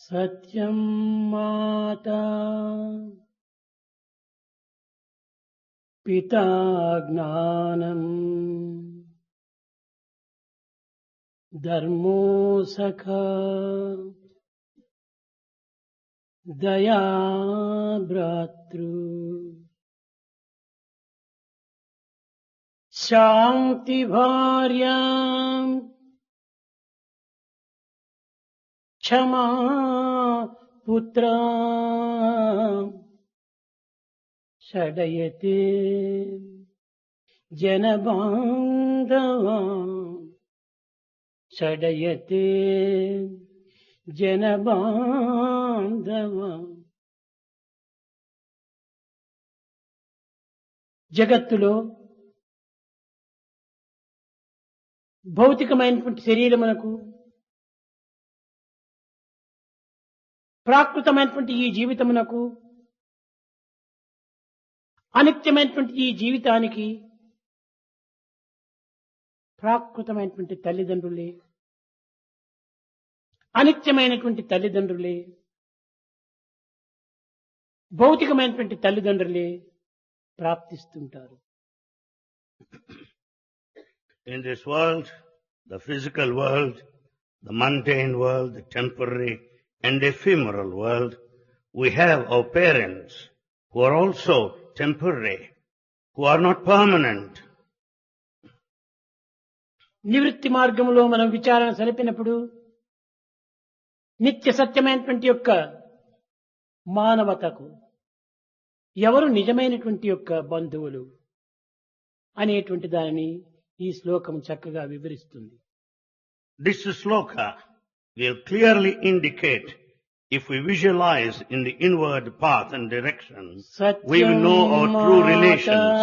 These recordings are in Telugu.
సత్యం మాతా పితా జ్ఞానం ధర్మో సఖా దయా భ్రాతృ శాంతి భార్యా క్షమా పుత్ర షడయతే జనబాంధవ షడయతే జనబాంధవ. జగత్తులో భౌతికమైనటువంటి శరీరమునకు ప్రాకృతమైనటువంటి ఈ జీవితమునకు అనిత్యమైనటువంటి ఈ జీవితానికి ప్రాకృతమైనటువంటి తల్లిదండ్రులే, అనిత్యమైనటువంటి తల్లిదండ్రులే, భౌతికమైనటువంటి తల్లిదండ్రులే ప్రాప్తిస్తుంటారు. In this world, the physical world, the mundane world, the temporary and ephemeral world, we have our parents who are also temporary, who are not permanent. నివృత్తి మార్గంలో మనం విచారణ సరిపినప్పుడు నిత్య సత్యమైనటువంటి యొక్క మానవతకు ఎవరు నిజమైనటువంటి యొక్క బంధువులు అనేటువంటి దానిని ఈ శ్లోకం చక్కగా వివరిస్తుంది. This sloka will clearly indicate, if we visualize in the inward path and direction, we will know our true relations.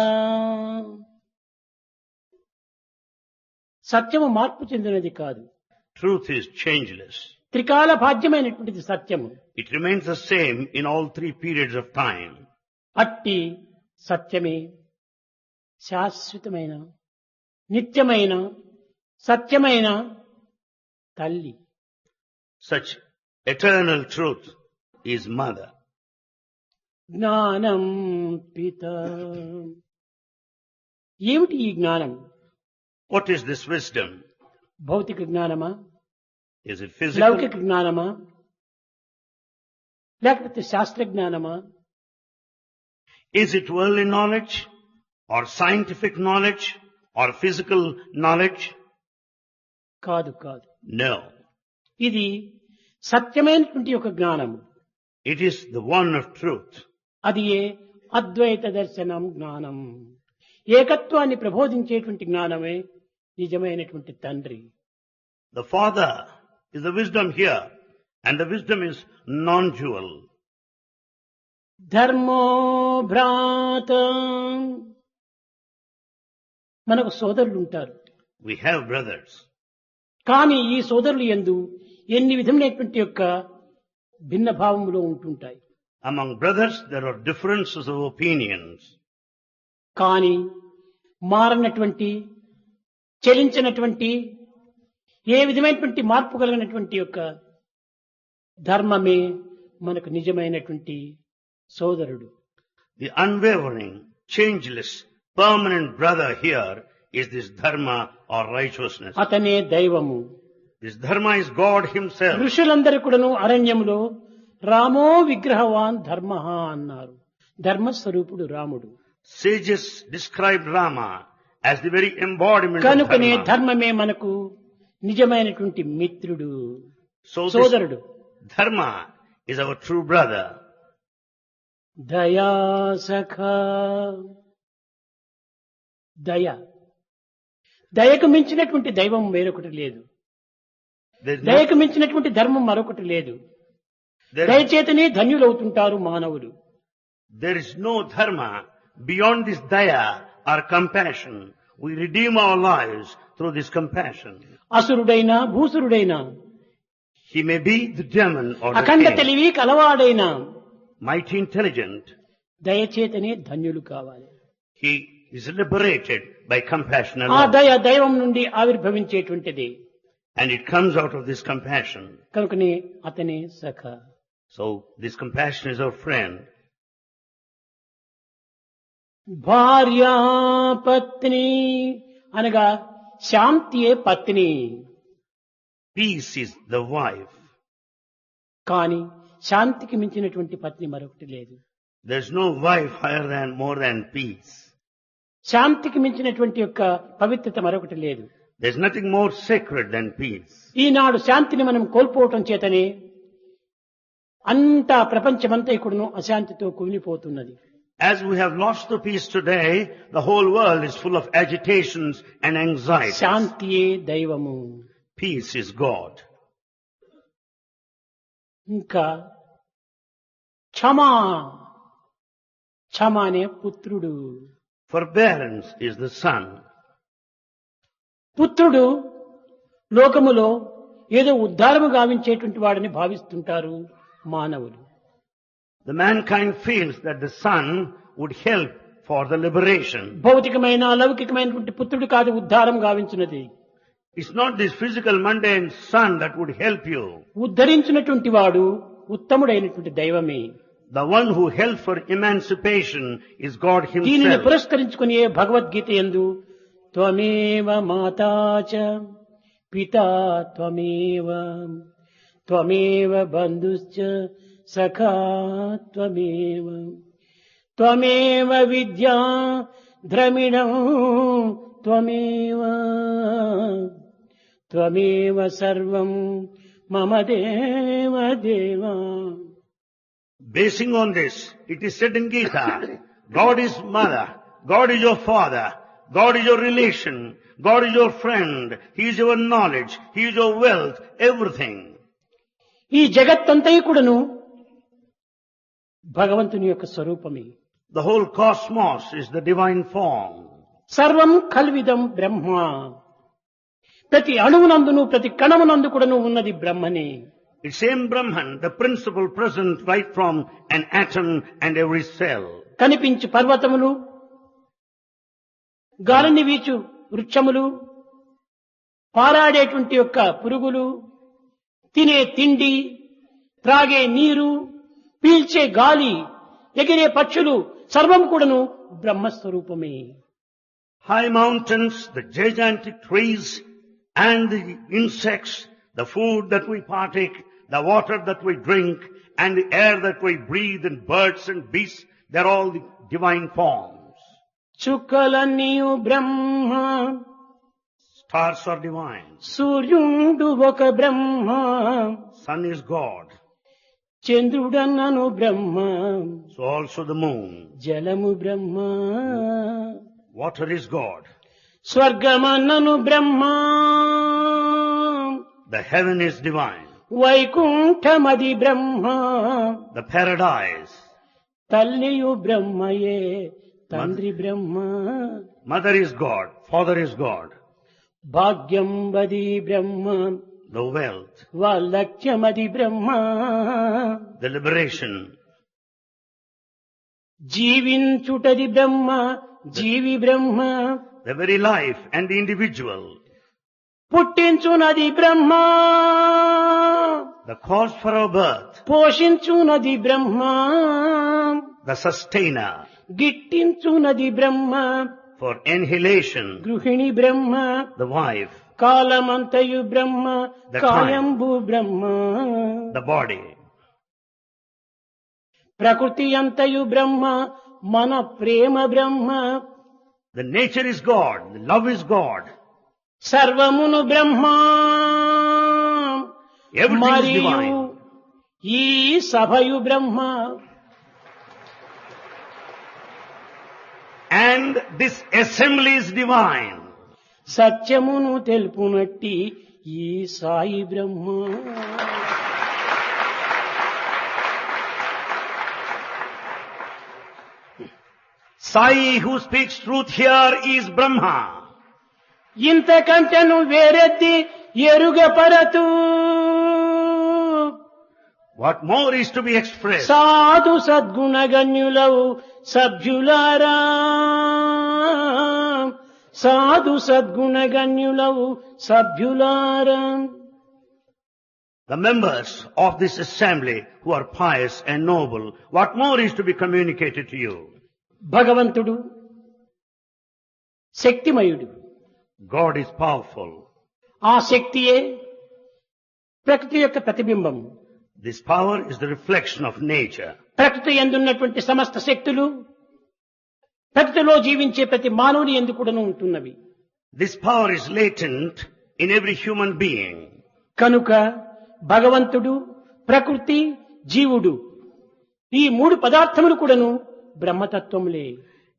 సత్యము మార్పు చెందినది కాదు. Truth is changeless. త్రికాల భాగ్యమైనటువంటిది సత్యము. It remains the same in all three periods of time. అట్టి సత్యమే శాశ్వతమైన నిత్యమైన సత్యమైన తల్లి. Such eternal truth is mother. జ్ఞానం పిత. ఏమిటి ఈ జ్ఞానం? What is this wisdom? భౌతిక జ్ఞానమా, Is it physical? లౌకిక జ్ఞానమా, లేకపోతే శాస్త్ర జ్ఞానమా? Is it worldly knowledge or scientific knowledge or physical knowledge? కాదు కాదు. No. ఇది సత్యమైనటువంటి ఒక జ్ఞానము. It is the one of truth. అది ఏ అద్వైత దర్శనం జ్ఞానం. ఏకత్వాన్ని ప్రబోధించేటువంటి జ్ఞానమే నిజమైనటువంటి తండ్రి. The Father is the wisdom here, and the wisdom is non-dual. ధర్మో భ్రాత. మనకు సోదరులు ఉంటారు. We have brothers. కానీ ఈ సోదరులు యందు ఎన్ని విధమైనటువంటి యొక్క భిన్న భావములో ఉంటుంటాయి. Among brothers there are differences of opinions. కానీ మారనటువంటి, చలించినటువంటి, ఏ విధమైనటువంటి మార్పు కలిగినటువంటి యొక్క ధర్మమే మనకు నిజమైనటువంటి సోదరుడు. The unwavering, changeless, permanent brother here is this dharma or righteousness. అతనే దైవము. This dharma is God himself. ఋషులందరూ కూడాను అరణ్యములో రామో విగ్రహవాన్ ధర్మ అన్నారు. ధర్మస్వరూపుడు రాముడు. Sages described Rama as the very embodiment of కనుకనే dharma. ధర్మమే మనకు నిజమైనటువంటి మిత్రుడు, So this సోదరుడు. dharma is our true brother. దయా సఖా. దయ. దయకు మించినటువంటి దైవం వేరొకటి లేదు. దయకు మించినటువంటి ధర్మం మరొకటి లేదు. దయచేతనే ధన్యులవుతుంటారు మానవులు. There is no dharma beyond this daya or compassion. We redeem our lives through this compassion. అసురుడైనా భూసురుడైనా, He may be the demon or Akhanda the king, తెలివి కలవాడైనా mighty intelligent. దయచేతనే ధన్యులు కావాలి. He is liberated by compassion ఆ alone. దయ దైవం నుండి ఆవిర్భవించేటువంటిది. And it comes out of this compassion. కనుకనే అతనే సఖ. So this compassion is our friend. భార్యా పత్ని అనగా శాంతియే పత్ని. Peace is the wife. కానీ శాంతికి మించినటువంటి పత్ని మరొకటి లేదు. There's no wife more than peace. శాంతికి మించినటువంటి యొక్క పవిత్రత మరొకటి లేదు. There's nothing more sacred than peace. ఈనాడు శాంతిని మనం కోల్పోవటం చేతనే అంతా ప్రపంచమంతా ఇక్కడను అశాంతితో కుమిలిపోతున్నది. As we have lost the peace today, the whole world is full of agitations and anxieties. శాంతియే దైవము. Peace is God. ఇంకా క్షమా క్షమానే పుత్రుడు. Forbearance is the son. పుత్రుడు లోకములో ఏదో ఉద్ధారము గావించేటువంటి వాడని భావిస్తుంటారు మానవులు. The mankind feels that the son would help for the liberation. భౌతికమైన అలౌకికమైనటువంటి పుత్రుడు కాదు ఉద్ధారం గావించినది. It's not this physical mundane son that would help you. ఉద్ధరించినటువంటి వాడు ఉత్తముడైనటువంటి దైవమే. The one who helps for emancipation is God దీనిని himself. పురస్కరించుకుని భగవద్గీత యందు త్వమేవ మాతా చ పితా త్వమేవ త్వమేవ బంధుశ్చ సఖా త్వమేవ త్వమేవ విద్యా ద్రమిణం త్వమేవ త్వమేవ సర్వం మమ దేవ దేవా. Basing on this, it is said in Gita, God is mother, God is your father, God is your relation, God is your friend, He is your knowledge, He is your wealth, everything. ఈ జగత్తంతయు కూడాను భగవంతుని యొక్క స్వరూపమే. The whole cosmos is the divine form. సర్వం కల్విదం బ్రహ్మ. ప్రతి అణువునందును ప్రతి కణమునందు కూడాను ఉన్నది బ్రహ్మనే. It's same Brahman, the principle present right from an atom and every cell. కనిపించు పర్వతములు, గాలిని వీచు వృక్షములు, పారాడేటువంటి యొక్క పురుగులు, తినే తిండి, త్రాగే నీరు, పీల్చే గాలి, ఎగిరే పక్షులు సర్వం కూడాను బ్రహ్మస్వరూపమే. High mountains, the gigantic trees and the insects, the food that we partake, the water that we drink and the air that we breathe and birds and beasts, they're all the divine forms. చుక్కలన్నీయు Brahma, Stars are divine. సూర్యుడు ఒక బ్రహ్మ, Sun is God. చంద్రుడన్నను Brahma, So also the moon. జలము బ్రహ్మ, Water is God. స్వర్గమన్నను Brahma, The heaven is divine. వైకుంఠమది Brahma, The paradise. తల్లియు బ్రహ్మయే, తండ్రి బ్రహ్మ, Mother is God. Father is God. భాగ్యం వది బ్రహ్మ, The wealth. వాలక్ష్యమది Brahma, The liberation. జీవించుటది Brahma, G V Brahma, The very life and the individual. పుట్టించునది Brahma, The cause for our birth. పోషించునది Brahma, The sustainer. గిట్టించునది Brahma, For annihilation. గృహిణి బ్రహ్మ, The wife. కాలమంతయు Brahma, The కాయంబు Brahma, The body. ప్రకృతి అంతయు బ్రహ్మ, మన ప్రేమ బ్రహ్మ, The nature is God. The love is God. సర్వమును బ్రహ్మ, Everything is మరియు divine. ఈ సభయు బ్రహ్మ. And this assembly is divine. సత్యమును తెలుపునట్టి ఈ సాయి బ్రహ్మ. Sai who speaks truth here is Brahma. ఇంతకంటెను వేరెత్తి ఎరుగపరతు What more is to be expressed? సాధు సద్గుణగణ్యులవు సభ్యులారా, సాధు సద్గుణగణ్యులవు సభ్యులారా. The members of this assembly who are pious and noble, what more is to be communicated to you? భగవంతుడు శక్తిమయుడు. God is powerful. ఆ శక్తియే ప్రకృతి యొక్క ప్రతిబింబం. This power is the reflection of nature. ప్రకృతి యందున్నటువంటి సమస్త శక్తులు ప్రకృతిలో జీవించే ప్రతి మానవుని యందు కూడాను ఉంటున్నవి. This power is latent in every human being. కనుక భగవంతుడు, ప్రకృతి, జీవుడు ఈ మూడు పదార్థములు కూడాను బ్రహ్మతత్వములే.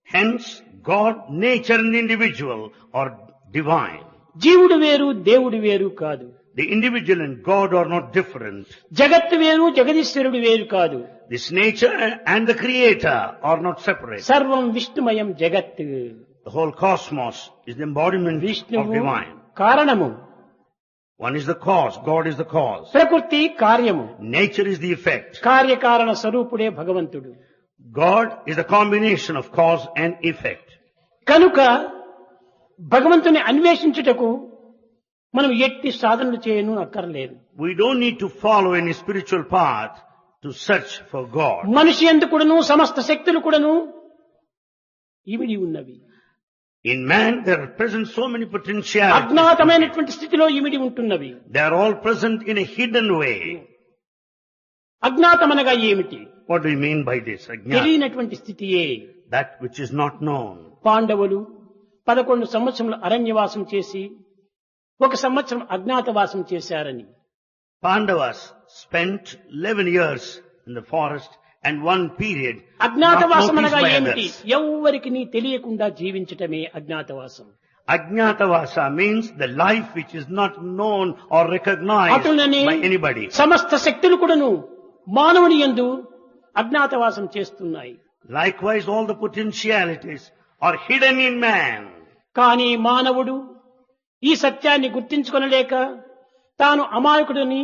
Hence, God, nature and the individual are divine. జీవుడు వేరు, దేవుడు వేరు కాదు. The individual and God are not different. జగత్తు వేరు, జగదీశ్వరుడు వేరు కాదు. This nature and the creator are not separate. సర్వం విష్ణుమయం జగత్. The whole cosmos is the embodiment of విష్ణువు divine. కారణము, One is the cause, God is the cause. ప్రకృతి కార్యము, Nature is the effect. కార్యకారణ స్వరూపుడే భగవంతుడు. God is the combination of cause and effect. కనుక భగవంతుని అన్వేషించుటకు మనం ఎట్టి సాధనలు చేయను అక్కర్లేదు. We don't need to follow any spiritual path to search for God. మనిషి యందు కూడాను సమస్త శక్తులు కూడాను ఇమిడి ఉన్నవి. In man there are present so many potentialities. అజ్ఞాతమైనటువంటి స్థితిలో ఇమిడి ఉంటున్నవి. They are all present in a hidden way. అజ్ఞాతమనగా ఏమిటి? What do you mean by this? Ajnana. తెలియనటువంటి స్థితియే. That which is not known. పాండవులు 11 సంవత్సరములు అరణ్యవాసం చేసి 1 సంవత్సరం అజ్ఞాతవాసం చేశారని. Pandavas spent 11 years in the forest and one period not అజ్ఞాతవాసం noticed అనగా by ఏమిటి? others. ఎవ్వరికి నీ తెలియకుండా జీవించటమే అజ్ఞాతవాసం. Ajnatavasa means the life which is not known or recognized అటులనే by anybody. సమస్త శక్తులు కూడాను మానవుని యందు అజ్ఞాతవాసం చేస్తున్నాయి. Likewise, all the potentialities are hidden in man. కానీ మానవుడు ఈ సత్యాన్ని గుర్తించుకొనలేక తాను అమాయకుడని,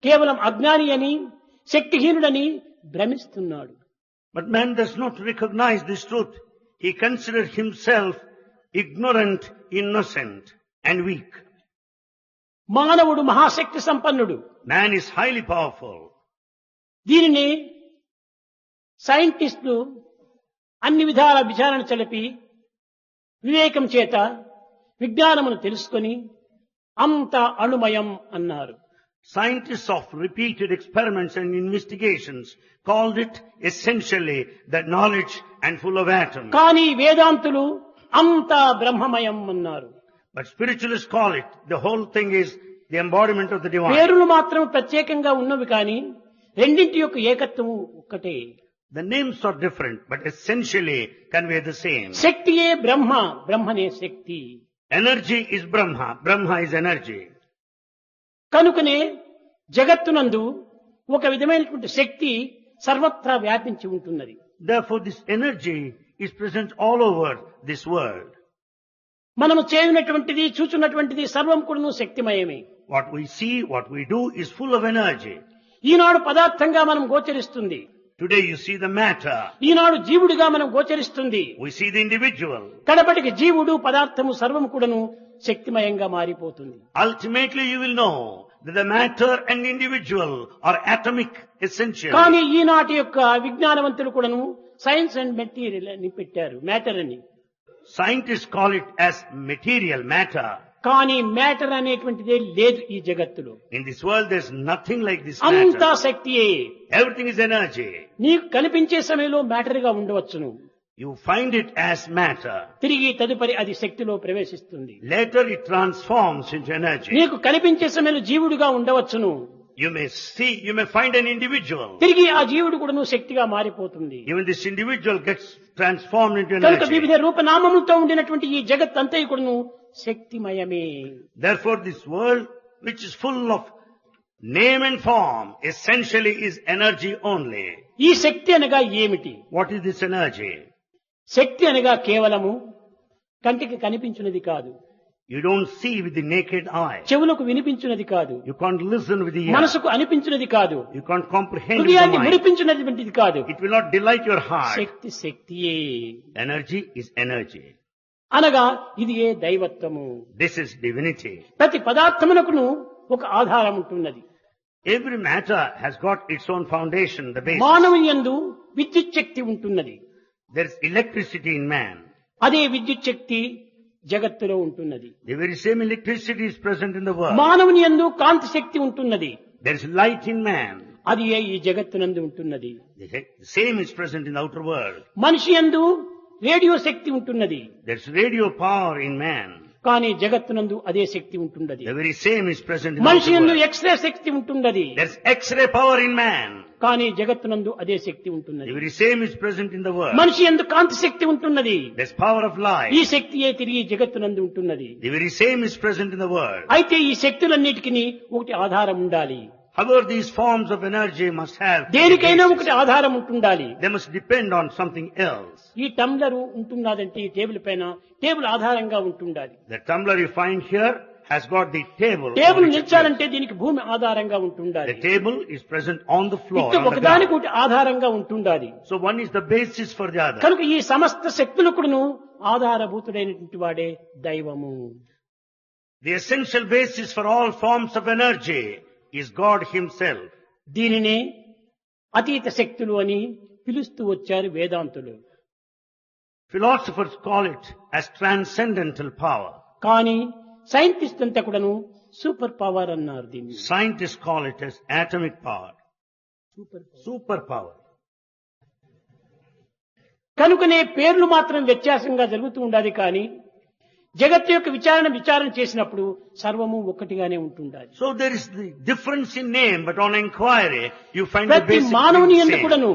కేవలం అజ్ఞాని అని, శక్తిహీనుడని భ్రమిస్తున్నాడు. But man does not recognize this truth. He considers himself ignorant, innocent, and weak. మానవుడు మహాశక్తి సంపన్నుడు. Man is highly powerful. దీనిని సైంటిస్టులు అన్ని విధాల విచారణ చలిపి వివేకం చేత విజ్ఞానమును తెలుసుకొని అంత అణుమయం అన్నారు. Scientists of repeated experiments and investigations called it essentially the knowledge and full of atoms. కానీ వేదాంతులు అంతా బ్రహ్మమయం అన్నారు. But spiritualists call it, the whole thing is the embodiment of the divine. పేరులు మాత్రం ప్రత్యేకంగా ఉన్నవి కానీ రెండింటి యొక్క ఏకత్వము ఒక్కటే. The names are different, but essentially convey the same. శక్తియే Brahma, బ్రహ్మనే Shakti. Energy is Brahma, Brahma is energy. కనుకనే జగత్తునందు ఒక విధమైనటువంటి శక్తి సర్వత్రా వ్యాపించి ఉంటున్నది. Therefore, this energy is present all over this world. మనము చేయనటువంటిది, చూచున్నటువంటిది సర్వం కూడాను శక్తిమయమే. What we see, what we do is full of energy. ఈనాడు పదార్థంగా మనం గోచరిస్తుంది. Today you see the matter. ఈనాడు జీవుడిగా మనం గోచరిస్తుంది. We see the individual. కడపటికి జీవుడు, పదార్థము సర్వము కూడాను శక్తిమయంగా మారిపోతుంది. Ultimately you will know that the matter and individual are atomic essentially. కానీ ఈనాటి యొక్క విజ్ఞానవంతులు కూడాను సైన్స్ అండ్ మెటీరియల్ అని పెట్టారు, మ్యాటర్ అని. Scientists call it as material matter. కానీ మ్యాటర్ అనేటువంటిదే లేదు ఈ జగత్తులో. In this world there's nothing like this అంతా matter. శక్తియే. Everything is energy. నీకు కనిపించే సమయంలో మ్యాటర్ గా ఉండవచ్చును. You find it as matter. తిరిగి తదుపరి అది శక్తిలో ప్రవేశిస్తుంది. Later it transforms into energy. నీకు కనిపించే సమయంలో జీవుడుగా ఉండవచ్చును. You may find an individual. తిరిగి ఆ జీవుడు కూడాను శక్తిగా మారిపోతుంది. Even this individual gets transformed into కనుక energy. వివిధ రూపనామములతో ఉండినటువంటి ఈ జగత్ అంతా కూడాను శక్తిమయమే. Therefore this world, which is full of name and form, essentially is energy only. ఈ శక్తి అనగా ఏమిటి? What is this energy? శక్తి అనగా కేవలము కంటికి కనిపించినది కాదు, You don't see with the naked eye. చెవులకు వినిపించినది కాదు, You can't listen with the ear. మనసుకు అనిపించినది కాదు, You can't comprehend with the హృదయాన్ని mind. మురిపించినటువంటిది కాదు. It will not delight your heart. శక్తియే. Energy is energy. అనగా ఇది ఏ దైవత్వము. This is divinity. ప్రతి పదార్థమునకును ఒక ఆధారం ఉంటున్నది. Every matter has got its own foundation, the basis. మానవుని యందు విద్యుత్ శక్తి ఉంటున్నది. There is electricity in man. అదే విద్యుత్ శక్తి జగత్తులో ఉంటున్నది. The very same electricity is present in the world. మానవుని యందు కాంతి శక్తి ఉంటున్నది. There is light in man. అది ఈ జగత్తునందు ఉంటున్నది. The same is present in the outer world. మనిషి యందు రేడియో శక్తి ఉంటున్నది. There is radio power in man. కానీ జగత్తునందు అదే శక్తి ఉంటున్నది. The very same is present in the మనిషి outer యందు world. ఎక్స్రే శక్తి ఉంటున్నది. There is X-ray power in man. కానీ జగత్తునందు అదే శక్తి ఉంటున్నది. The very same is present in the world. మనిషి యందు కాంతి శక్తి ఉంటున్నది. There is power of light. ఈ శక్తియే తిరిగి జగత్తునందు ఉంటున్నది. The very same is present in the world. అయితే ఈ శక్తులన్నిటికీ ఒకటి ఆధారం ఉండాలి. However, these forms of energy must have a దేనికైనా basis. ఒకటి ఆధారం ఉంటుండాలి. They must depend on something else. ఈ టంబ్లర్ ఉంటున్నదంటే ఈ టేబుల్ పైన టేబుల్ ఆధారంగా ఉంటుండాలి. The tumbler you find here has got the table. Table on which it నిల్చాలంటే దీనికి భూమి ఆధారంగా rests. ఉంటుండాలి. The table is present on the floor. ఇటు On the ఒకదానికి ground. ఒకటి ఆధారంగా ఉంటుండాలి. So one is the basis for the other. కనుక ఈ సమస్త శక్తులకును ఆధారభూతుడైనటువంటి వాడే దైవము. The essential basis for all forms of energy is God Himself. దీనినే అతీత శక్తులు అని పిలుస్తూ వచ్చారు వేదాంతులు. Philosophers call it as transcendental power. కానీ సైంటిస్ట్ అంతా కూడాను సూపర్ పవర్ అన్నారు దీన్ని. Scientists call it as atomic power. Superpower. కనుకనే పేర్లు మాత్రం వ్యత్యాసంగా జరుగుతూ ఉండాలి కానీ జగత్తు యొక్క విచారణ చేసినప్పుడు సర్వము ఒక్కటిగానే ఉంటుండాలి. So there is the difference in name, but on inquiry you find the ప్రతి basic మానవుని thing యందు same. కూడాను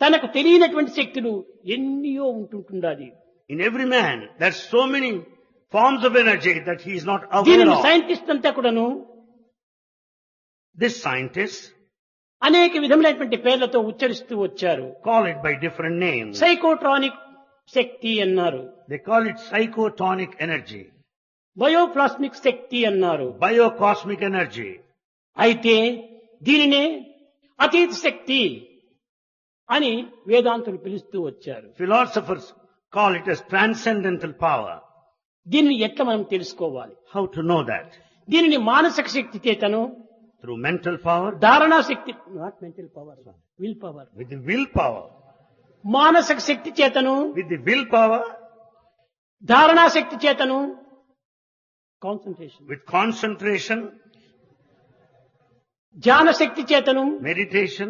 తనకు తెలియనటువంటి శక్తులు ఎన్నో ఉంటుండాలి. In every man, there's so many forms of energy that he is not aware దీనిని of. సైంటిస్ట్ అంతా కూడాను This scientists అనేక విధములైనటువంటి పేర్లతో ఉచ్చరిస్తూ వచ్చారు. call it by different names. సైకోట్రానిక్ శక్తి అన్నారు, They call it psychotonic energy, bioplasmic శక్తి అన్నారు. biocosmic energy. అయితే దీనినే అతీత శక్తి అని వేదాంతులు పిలుస్తూ వచ్చారు. Philosophers call it as transcendental power. దీనిని ఎట్లా మనం తెలుసుకోవాలి? How to know that? దీనిని మానసిక శక్తి చేతను, Through mental power, ధారణా శక్తి, not mental power, will power, with the willpower. మానసిక శక్తి చేతను, With the willpower, ధారణా శక్తి చేతను, కాన్సన్ట్రేషన్, with concentration, ధ్యాన శక్తి చేతను, meditation,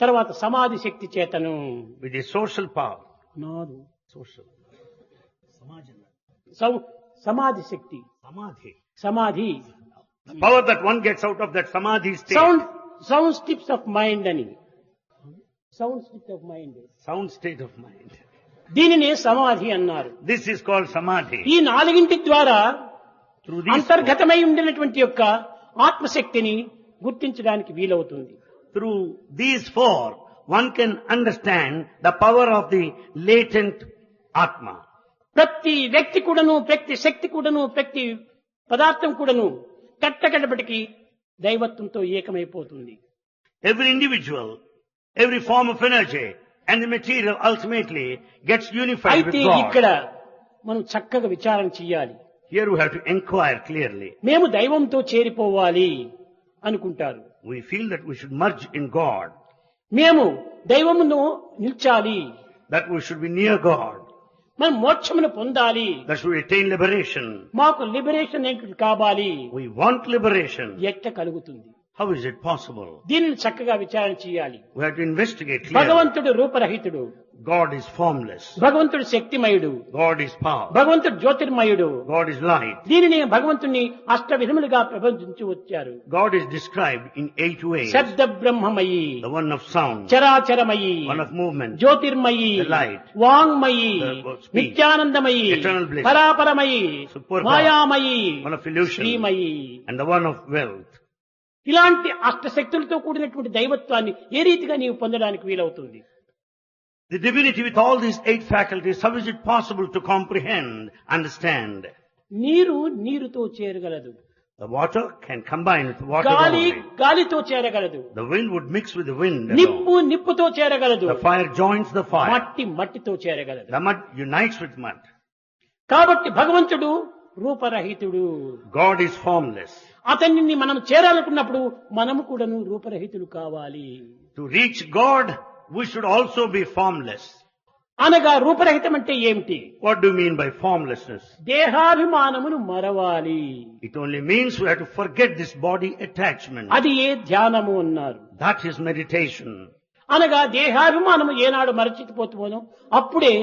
తర్వాత సమాధి శక్తి చేతను. with the social power. నాదు Social. సమాధి శక్తి, Samadhi. సమాధి, The power that one gets out of that samadhi state. Sound states of mind అని, sound states of mind, Sound state of mind. దీనినే సమాధి అన్నారు. This is called samadhi. ఈ నాలుగింటి ద్వారా Through these four, అంతర్గతమై ఉండినటువంటి యొక్క ఆత్మశక్తిని గుర్తించడానికి వీలవుతుంది. through these four, one can understand the power of the latent Atma. ప్రతి వ్యక్తి కూడాను, ప్రతి శక్తి కూడాను, ప్రతి పదార్థం కూడాను కట్టకడపటికి దైవత్వంతో ఏకమైపోతుంది. Every individual, every form of energy and the material ultimately gets unified with అయితే God. ఇక్కడ మనం చక్కగా విచారణ చెయ్యాలి. Here we have to inquire clearly. మేము దైవంతో చేరిపోవాలి అనుకుంటారు. We feel that we should merge in God, మేము దైవమును నిల్చాలి, that we should be near God, మనం మోక్షమును పొందాలి, that should attain liberation. మాకు లిబరేషన్ ఏంటి కావాలి. We want liberation. ఎట్ట కలుగుతుంది? How is it possible? దీనిని చక్కగా విచారణ చేయాలి. We have to investigate clearly. భగవంతుడు రూపరహితుడు, God is formless. భగవంతుడు శక్తిమయుడు, God is power. భగవంతుడు జ్యోతిర్మయుడు. God is light. దీనిని భగవంతుని అష్ట విధములుగా ప్రబంధించి వచ్చారు. God is described in 8 ways. శబ్ద బ్రహ్మమయి, The one of sound, చరాచరమయి, one of movement, Jyotirmayi, the light, వాంగ్మయి, the speech, నిత్యానందమయి, eternal bliss, పరాపరమయి, superpower, మాయామయి, one of illusion, Srimayi. and the one of wealth. ఇలాంటి అష్టశక్తులతో కూడినటువంటి దైవత్వాన్ని ఏ రీతిగా నీవు పొందడానికి వీలవుతుంది? The divinity with all these 8 faculties, how is it possible to comprehend, understand? నీరు నీరుతో చేరగలదు, The water can combine with water గాలి only. గాలితో చేరగలదు, The wind would mix with the wind నిప్పు alone. నిప్పుతో చేరగలదు, The fire joins the fire. మట్టి మట్టితో చేరగలదు. The mud unites with mud. కాబట్టి భగవంతుడు రూపరహితుడు. God is formless. అతన్ని మనం చేరాలనుకున్నప్పుడు మనము కూడాను రూపరహితులు కావాలి. To reach God, we should also be formless. అనగా రూపరహితం అంటే ఏమిటి? What do you mean by formlessness? దేహాభిమానమును మరవాలి. It only means we have to forget this body attachment. అది ఏ ధ్యానము అన్నారు. That is meditation. అనగా దేహాభిమానము ఏనాడు మరచిపోతుందో అప్పుడే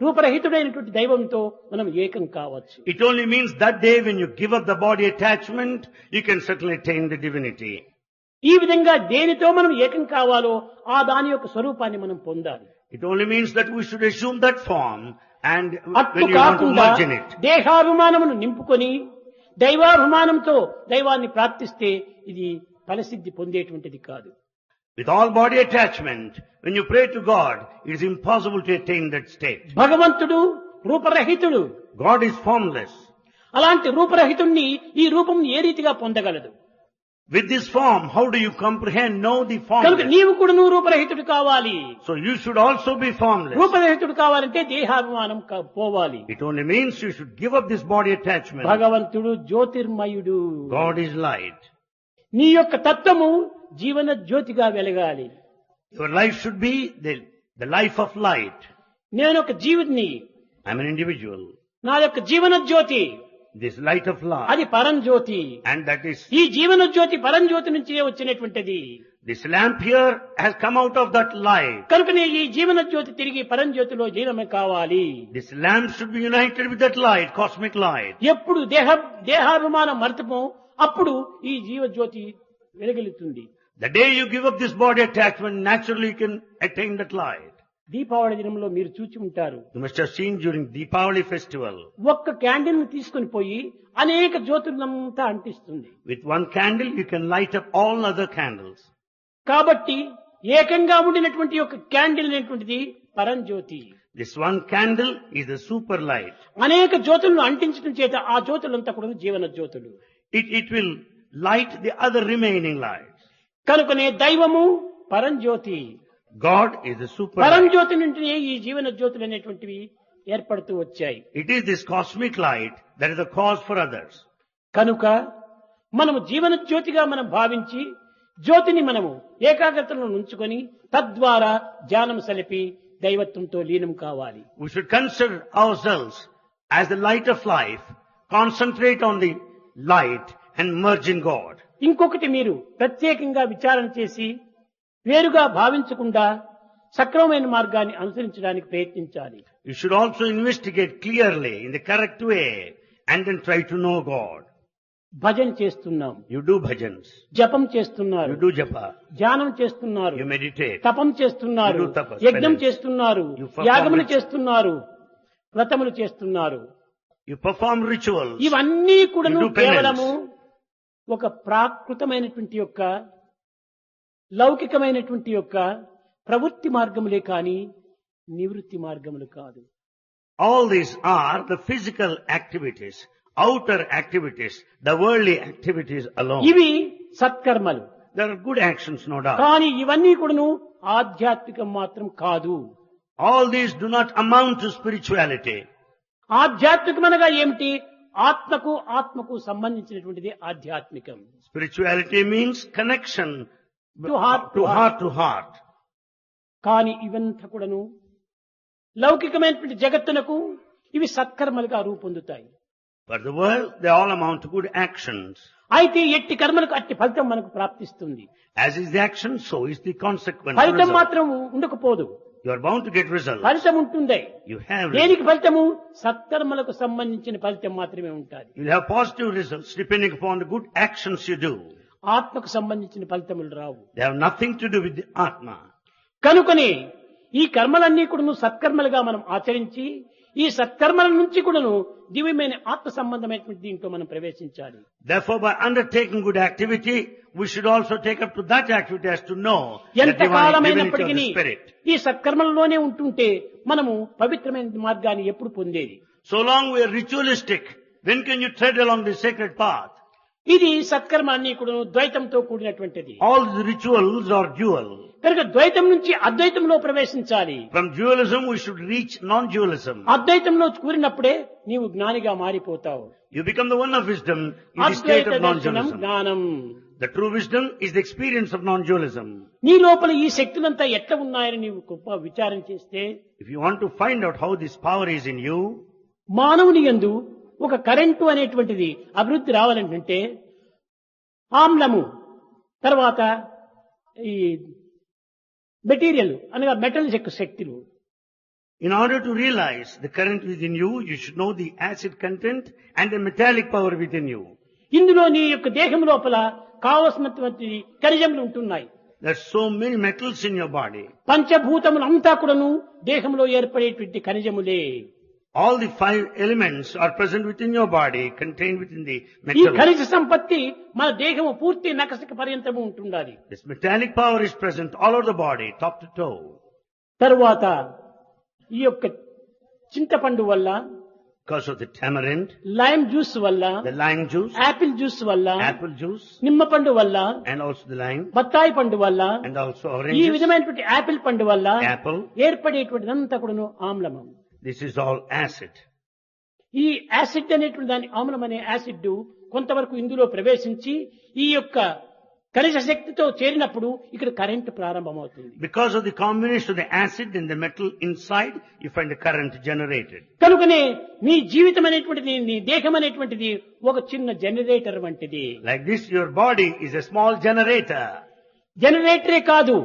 రూపరహితుడైనటువంటి దైవంతో మనం ఏకం కావచ్చు. It only means that day when you give up the body attachment, you can certainly attain the divinity. ఈ విధంగా దేనితో మనం ఏకం కావాలో ఆ దాని యొక్క స్వరూపాన్ని మనం పొందాలి. It only means that we should assume that form, and అట్లు when you want to కాకుండా merge in it. దేహాభిమానమును నింపుకొని దైవాభిమానంతో దైవాన్ని ప్రార్థిస్తే ఇది ఫలసిద్ధి పొందేటువంటిది కాదు. With all body attachment, when you pray to God, it is impossible to attain that state. భగవంతుడు రూపరహితుడు. God is formless. అలాంటి రూపరహితుణ్ణి ఈ రూపం ఏ రీతిగా పొందగలదు? With this form, how do you comprehend, know the కనుక formless? నీవు కూడా నువ్వు రూపరహితుడు కావాలి. So you should also be formless. రూపరహితుడు కావాలంటే దేహాభిమానం పోవాలి. It only means you should give up this body attachment. భగవంతుడు జ్యోతిర్మయుడు. God is light. నీ యొక్క తత్వము జీవన జ్యోతిగా వెలగాలి. Your life should be the life of light. నేను ఒక జీవుడిని. I'm an individual. నా యొక్క Jeevan Jyoti This light of light. అది పరంజ్యోతి. And that is, ఈ జీవన జ్యోతి పరంజ్యోతి నుంచే వచ్చినటువంటిది. this lamp here has come out of that light. కనుకనే ఈ జీవన జ్యోతి తిరిగి పరంజ్యోతిలో లీనమే కావాలి. This lamp should be united with that light, cosmic light. ఎప్పుడు దేహాభిమానం మరతమో అప్పుడు ఈ జీవజ్యోతి వెలుగుతుంది. The day you give up this body attachment, naturally you can attain that light. Deepavali దినంలో మీరు చూచి ఉంటారు. You must have seen during Deepavali festival. ఒక్క క్యాండిల్ ని తీసుకుని పోయి అనేక జ్యోతులంతా అంటిస్తుంది. With one candle you can light up all other candles. కాబట్టి ఏకంగా ఉండినటువంటి ఒక క్యాండిల్ అనేటువంటిది పరంజ్యోతి. This one candle is the super light. అనేక జ్యోతులను అంటించడం చేత ఆ జ్యోతులంతా కూడా జీవన జ్యోతులు. It will light the other remaining lights. కనుకనే దైవము పరంజ్యోతి. God is the super light. పరంజ్యోతి నుండి ఈ జీవన జ్యోతులు అనేటువంటివి ఏర్పడుతూ వచ్చాయి. It is this cosmic light that is the cause for others. కనుక మనము జీవన జ్యోతిగా మనం భావించి జ్యోతిని మనము ఏకాగ్రతలో ఉంచుకొని తద్వారా ధ్యానం సలిపి దైవత్వంతో లీనం కావాలి. We should consider ourselves as the light of life, concentrate on the light and merge in God. ఇంకొకటి మీరు ప్రత్యేకంగా విచారణ చేసి వేరుగా భావించకుండా సక్రమమైన మార్గాన్ని అనుసరించడానికి ప్రయత్నించాలి. You should also investigate clearly in the correct way and then try to know God. భజన చేస్తున్నాం, You do bhajans, జపం చేస్తున్నారు, you do japa, ధ్యానం చేస్తున్నారు, you meditate, తపం చేస్తున్నారు, You do tapas, యజ్ఞం penance. చేస్తున్నారు, You perform యాగములు rituals. చేస్తున్నారు, వ్రతములు చేస్తున్నారు. you perform rituals, ఇవన్నీ కూడా You do penance. కేవలము ఒక ప్రాకృతమైనటువంటి యొక్క లౌకికమైనటువంటి యొక్క ప్రవృత్తి మార్గములే కాని నివృత్తి మార్గములు కాదు. all these are the physical activities, outer activities, the worldly activities alone. ఇవి సత్కర్మలు. There are good actions, no doubt. కానీ ఇవన్నీ కూడాను ఆధ్యాత్మికం మాత్రం కాదు. All these do not amount to spirituality. ఆధ్యాత్మికమనగా ఏమిటి? ఆత్మకు సంబంధించినటువంటిది ఆధ్యాత్మికం. Spirituality means connection To heart to to heart. కానీ ఇవంతా కూడాను లౌకికమైనటువంటి జగత్తునకు ఇవి సత్కర్మలుగా రూపొందుతాయి. For the world, they all amount to good actions. అయితే ఎట్టి కర్మలకు అట్టి ఫలితం మనకు ప్రాప్తిస్తుంది. As is the action, so is the consequence. ఫలితం result. మాత్రం ఉండకపోదు. You are bound to get results. ఫలితం ఉంటుంది. You have దేనికి ఫలితము? సత్కర్మలకు సంబంధించిన ఫలితం మాత్రమే ఉంటుంది. You'll have positive results depending upon the good actions you do. ఆత్మకు సంబంధించిన ఫలితములు రావు. They have nothing to do with the Atma. కనుకనే ఈ కర్మలన్నీ కూడాను సత్కర్మలుగా మనం ఆచరించి ఈ సత్కర్మల నుంచి కూడాను దివ్యమైన ఆత్మ సంబంధమైనటువంటి దీంట్లో మనం ప్రవేశించాలి. Therefore, by undertaking good activity, we should also take up to that activity as to know the ఎంత divine divinity of కాలమైనప్పటికీ the Spirit. ఈ సత్కర్మలలోనే ఉంటుంటే మనము పవిత్రమైన మార్గాన్ని ఎప్పుడు పొందేది? So long we are ritualistic, when can you tread along the sacred path? ఇది సత్కర్మ అన్ని కూడా ద్వైతంతో కూడినటువంటిది. All the rituals are dual. కనుక ద్వైతం నుంచి అద్వైతంలో ప్రవేశించాలి. From dualism we should reach non-dualism. అద్వైతంలో కూరినప్పుడే నీవు జ్ఞానిగా మారిపోతావు. You become the one of wisdom in the state Advaita of దర్శనం non-dualism. జ్ఞానం. The true wisdom is the experience of non-dualism. నీ లోపల ఈ శక్తులంతా ఎట్లా ఉన్నాయని నీవు గొప్ప విచారం చేస్తే, If you want to find out how this power is in you, మానవుని యందు ఒక కరెంటు అనేటువంటిది అభివృద్ధి రావాలంటే ఆమ్లము, తర్వాత ఈ మెటీరియల్ అనగా మెటల్ శక్తులు, in order to realize the current within you, you should know the acid content and the metallic power within you. ఇందులో నీ యొక్క దేహం లోపల కావలసినటువంటి ఖనిజములు ఉంటున్నాయి. There's so many metals in your body. పంచభూతములంతా కూడాను దేహంలో ఏర్పడేటువంటి ఖనిజములే. All the 5 elements are present within your body, contained within the ఈ metal. ఖనిజ సంపత్తి మన దేహము పూర్తి నకసిక పర్యంతము ఉంటుండాలి. This metallic power is present all over the body, top to toe. తరువాత ఈ యొక్క చింతపండు వల్ల, Because of the tamarind, lime juice వల్ల, the lime juice, Apple juice వల్ల, apple juice, నిమ్మపండు వల్ల, and also the lime, బత్తాయి పండు వల్ల, and also ఈ oranges, విధమైనటువంటి యాపిల్ పండు వల్ల apple. ఏర్పడేటువంటిదంతా కూడాను ఆమ్లము. This is all acid. ఈ యాసిడ్ అనేటువంటి దాని ఆమ్లం అనే యాసిడ్ కొంతవరకు ఇందులో ప్రవేశించి ఈ యొక్క ఖనిజ శక్తితో చేరినప్పుడు ఇక్కడ కరెంటు ప్రారంభమవుతుంది. Because of the combination of the acid and the metal inside, you find the current generated. కనుకనే నీ జీవితం అనేటువంటిది, నీ దేహం అనేటువంటిది ఒక చిన్న జనరేటర్ వంటిది. Like this, your body is a small generator. జనరేటరే కాదు,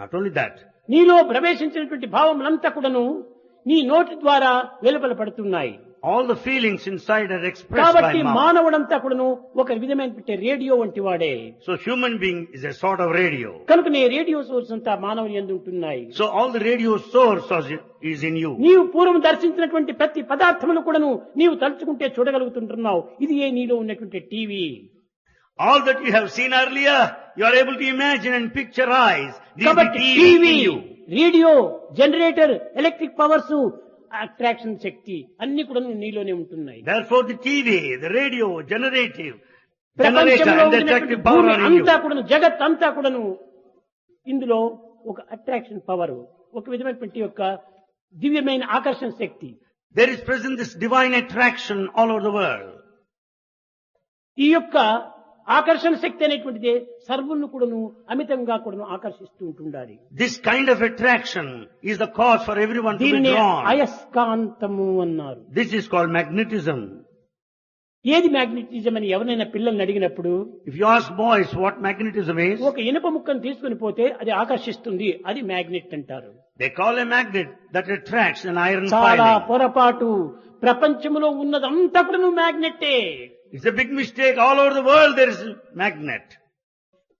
Not only that, నీలో ప్రవేశించినటువంటి భావములంతా కూడాను నీ నోటి ద్వారా వెలుపల పడుతున్నాయి. all the feelings inside are expressed కాబట్టి by mouth. మానవుడంతా కూడాను ఒక విధమైనటువంటి రేడియో వంటి వాడే. So human being is a sort of radio. కనుకనే రేడియో సోర్స్ అంతా మానవుని యందు ఉంటున్నాయి. So all the radio source is in you. నీవు పూర్వం దర్శించినటువంటి ప్రతి పదార్థమును కూడాను నీవు తలుచుకుంటే చూడగలుగుతుంటున్నావు. ఇది ఏ నీలో ఉన్నటువంటి TV. All that you have seen earlier, you are able to imagine and picturize. This is the కాబట్టి TV TV, in you. Radio, generator, electric powers, attraction శక్తి అన్ని కూడా నీలోనే ఉంటున్నాయి. Therefore the TV, the radio, generator ప్రపంచంలో and the ఉన్నటువంటి attractive power భూమి are in you. అంతా కూడాను, జగత్ అంతా కూడాను ఇందులో ఒక అట్రాక్షన్ పవర్, ఒక విధమైనటువంటి యొక్క దివ్యమైన ఆకర్షణ శక్తి. There is present this divine attraction all over the world. ఈ యొక్క ఆకర్షణ శక్తి అనేటువంటిది సర్వులను కూడాను అమితంగా కూడాను ఆకర్షిస్తూ ఉంటుండాలి. This kind of attraction is the cause for everyone to be దీనినే drawn. అయస్కాంతము అన్నారు. This is called magnetism. ఏది మ్యాగ్నెటిజం అని ఎవరైనా పిల్లల్ని అడిగినప్పుడు, If you ask boys what magnetism is, ఒక ఇనుప ముక్కను తీసుకుని పోతే అది ఆకర్షిస్తుంది, అది మ్యాగ్నెట్ అంటారు. they call a magnet that attracts an iron చాలా filing. పొరపాటు. ప్రపంచంలో ఉన్నదంతా కూడా నువ్వు మ్యాగ్నెట్టే. It's a big mistake. All over the world there is a magnet.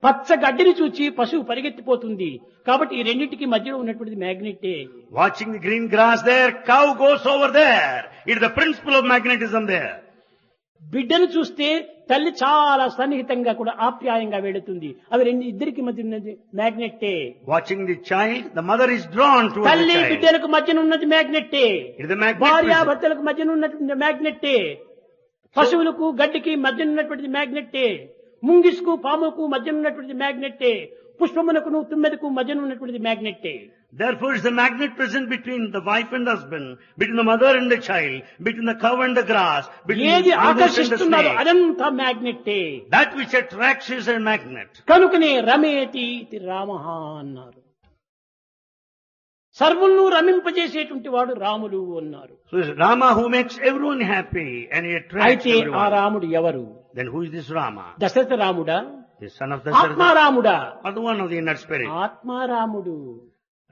పచ్చ గడ్డిని చూచి పశువు పరిగెత్తిపోతుంది. కాబట్టి ఈ రెండింటికి మధ్యలో ఉన్నటువంటిది మ్యాగ్నెట్టే. Watching the green grass there, cow goes over there. It is the principle of magnetism there. బిడ్డను చూస్తే తల్లి చాలా సన్నిహితంగా కూడా ఆప్యాయంగా వెళుతుంది. అవి ఇద్దరికి మధ్య ఉన్నది మ్యాగ్నెట్టే. Watching the child, the mother is drawn towards the తల్లి child. బిడ్డలకు మధ్యన ఉన్నది మ్యాగ్నెట్టే. It is the magnet. భార్యాభర్తలకు మధ్యన ఉన్నటువంటి మ్యాగ్నెట్టే. పశువులకు గడ్డికి మధ్యన ఉన్నటువంటిది మ్యాగ్నెట్టే. ముంగిసుకు పాముకు మధ్యన ఉన్నటువంటిది మ్యాగ్నెట్టే. పుష్పమునకును తుమ్మెదకు మధ్యన ఉన్నటువంటిది మ్యాగ్నెట్టే. Therefore is the magnet present between the wife and husband, between the mother and the child, between the cow and the grass, between ఏది the animals and the ఆకర్షిస్తున్నారో snake. అదంతా మ్యాగ్నెట్టే. That which attracts is a magnet. కనుకనే రమేతి ఇది రామః అన్నారు. సర్వులను రమింపజేసేటువంటి వాడు రాముడు అన్నారు. So it's Rama who makes everyone happy and he attracts అయితే ఆ everyone. రాముడు ఎవరు? Then who is this Rama? Dasharatha రాముడా, The son of Dasharatha ఆత్మారాముడా? or the one of the inner spirit? ఆత్మారాముడు.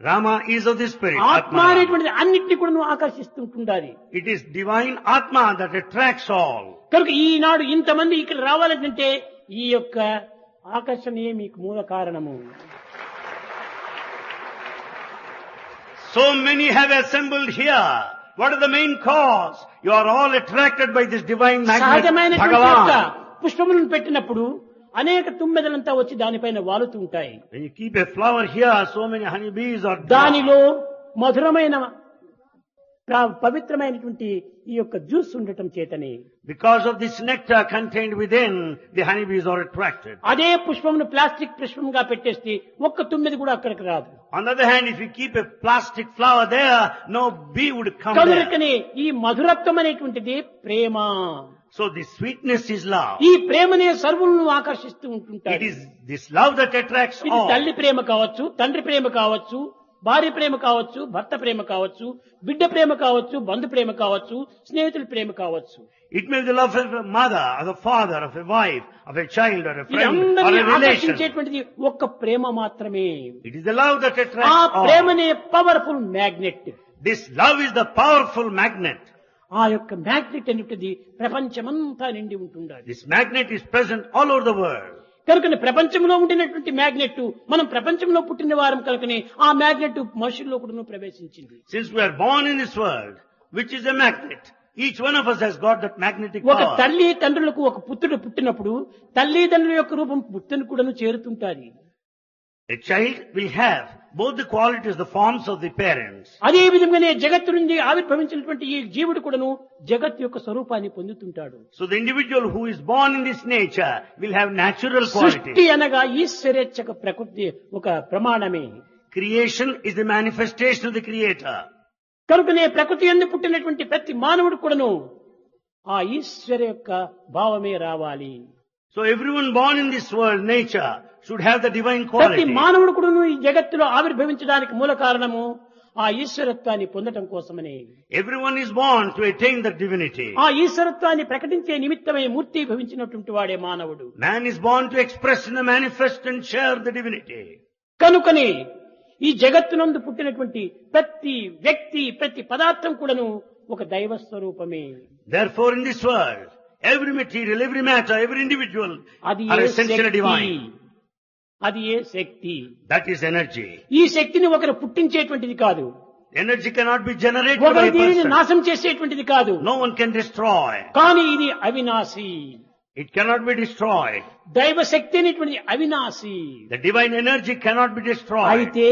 Rama is of the spirit. ఆత్మ Atma. అనేటువంటిది అన్నిటినీ కూడా నువ్వు ఆకర్షిస్తుంటుండాలి. It is divine Atma that attracts all. కనుక ఈనాడు ఇంతమంది ఇక్కడ రావాలంటే ఈ యొక్క ఆకర్షణయే మీకు మూల కారణము. So many have assembled here. What is the main cause? You are all attracted by this divine magnet, సహజమైనటువంటి యొక్క Bhagavan. పుష్పములను పెట్టినప్పుడు అనేక తుమ్మెదలంతా వచ్చి దానిపైన వాలుతూ ఉంటాయి. When you keep a flower here, so many honeybees are drawn. దానిలో మధురమైన పవిత్రమైనటువంటి ఈ యొక్క జ్యూస్ ఉండటం చేతనే Because of this nectar contained within, the honeybees are attracted. అదే పుష్పమును ప్లాస్టిక్ పుష్పంగా పెట్టేస్తే ఒక్క తుమ్మిది కూడా అక్కడికి రాదు. On the other hand, if you keep a plastic flower there, no bee would come there. కనుకనే ఈ మధురత్వం అనేటువంటిది ప్రేమ. So the sweetness is love. ఈ ప్రేమనే సర్వులను ఆకర్షిస్తూ ఉంటుంటారు. It is this love that attracts ఇది all. తల్లి ప్రేమ కావచ్చు, తండ్రి ప్రేమ కావచ్చు, భార్య ప్రేమ కావచ్చు, భర్త ప్రేమ కావచ్చు, బిడ్డ ప్రేమ కావచ్చు, బంధు ప్రేమ కావచ్చు, స్నేహితుల ప్రేమ కావచ్చు. It may be the love of a mother, of a father, of a wife, of a child, or a friend, or ఇదందరినీ a relation. ఆకర్షించేటువంటిది ఒక్క ప్రేమ మాత్రమే. It is the love that ఆ attracts all. ప్రేమనే powerful magnet. This love is the powerful magnet. ఆ యొక్క మ్యాగ్నెట్ అనేటిది ప్రపంచమంతా నిండి ఉంటుండాలి. This magnet is present all over the world. కనుకనే ప్రపంచంలో ఉండినటువంటి మ్యాగ్నెట్ మనం ప్రపంచంలో పుట్టిన వారం కనుకనే ఆ మ్యాగ్నెట్ మనుషుల్లో కూడా ప్రవేశించింది. Since we are born in this world, which is a magnet, each one of us has got that magnetic ఒక power. తల్లి తండ్రులకు ఒక పుత్రుడు పుట్టినప్పుడు తల్లిదండ్రుల యొక్క రూపం పుత్రుని కూడా చేరుతుంటాది. A child will have both the qualities, the forms of the parents. అదే విధంగానే జగత్తు నుండి ఆవిర్భవించినటువంటి ఈ జీవుడు కూడాను జగత్ యొక్క స్వరూపాన్ని పొందుతుంటాడు. So the individual who is born in this nature will have natural సృష్టి qualities. అనగా ఈశ్వరేచ్ఛక ప్రకృతి ఒక ప్రమాణమే. Creation is the manifestation of the Creator. కనుకనే ప్రకృతి యందు పుట్టినటువంటి ప్రతి మానవుడు కూడాను ఆ ఈశ్వర యొక్క భావమే రావాలి. So everyone born in this world, nature, should have the divine ప్రతి quality. మానవుడు కూడాను ఈ జగత్తులో ఆవిర్భవించడానికి మూల కారణము ఆ ఈశ్వరత్వాన్ని పొందటం కోసమనే. Everyone is born to attain the divinity. ఆ ఈశ్వరత్వాన్ని ప్రకటించే నిమిత్తమై మూర్తి భవించినటువంటి వాడే మానవుడు. Man is born to express in the manifest and share the divinity. కనుకనే ఈ జగత్తునందు పుట్టినటువంటి ప్రతి వ్యక్తి ప్రతి పదార్థం కూడాను ఒక దైవ స్వరూపమే. Therefore in this world, every material, every matter, every individual అది are A essentially Shakti, divine. అది ఏ శక్తి. That is energy. ఈ శక్తిని ఒకరు పుట్టించేటువంటిది కాదు, Energy cannot be generated by ఒకరు a దీనిని person. నాశం చేసేటువంటిది కాదు. No one can destroy. కానీ ఇది Avinashi. It cannot be destroyed. దైవ శక్తి అనేటువంటిది Avinashi. The divine energy cannot be destroyed. అయితే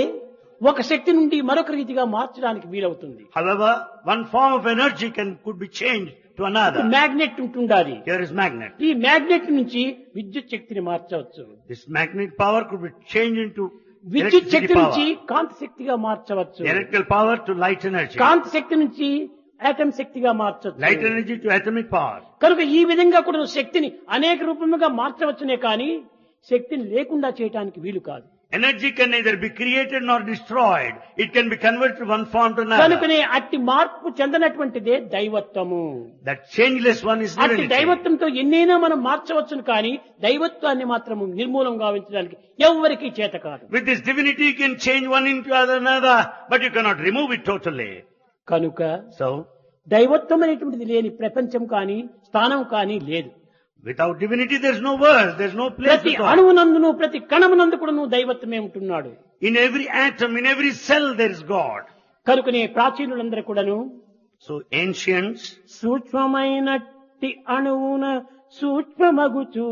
ఒక శక్తి నుండి మరొక రీతిగా మార్చడానికి వీలవుతుంది. However, one form of energy could be changed to another. Magnet ఉంటుండాలి. Here is magnet. ఈ మ్యాగ్నెట్ నుంచి విద్యుత్ శక్తిని మార్చవచ్చు. This magnet power could be changed into విద్యుత్ electricity శక్తి నుంచి power. కాంతి శక్తిగా మార్చవచ్చు. Electrical power to light energy. కాంతి శక్తి నుంచి ఆటం శక్తిగా మార్చవచ్చు. Light energy to atomic power. కనుక ఈ విధంగా కూడా శక్తిని అనేక రూపముగా మార్చవచ్చునే కానీ శక్తిని లేకుండా చేయడానికి వీలు కాదు. Energy can neither be created nor destroyed. It can be converted from one form to another. కనుకనే అట్టి మార్పు చెందనటువంటిదే దైవత్వము. That changeless one is అట్టి divinity. దైవత్వంతో ఎన్నైనా మనం మార్చవచ్చును కానీ దైవత్వాన్ని మాత్రం నిర్మూలం గావించడానికి ఎవ్వరికీ చేత కాదు. With this divinity you can change one into another, but you cannot remove it totally. కనుక So, దైవత్వం అనేటువంటిది లేని ప్రపంచం కానీ స్థానం కానీ లేదు. without divinity there is no world, there is no place ప్రతి at all. అణువునందును ప్రతి కణమునందు కూడా దైవత్వమే ఉంటున్నాడు. In every atom, in every cell there is God. కనుకనే ప్రాచీనులందరూ కూడాను So ancients, సూక్ష్మమైనట్టి అణువున సూక్ష్మమగుచు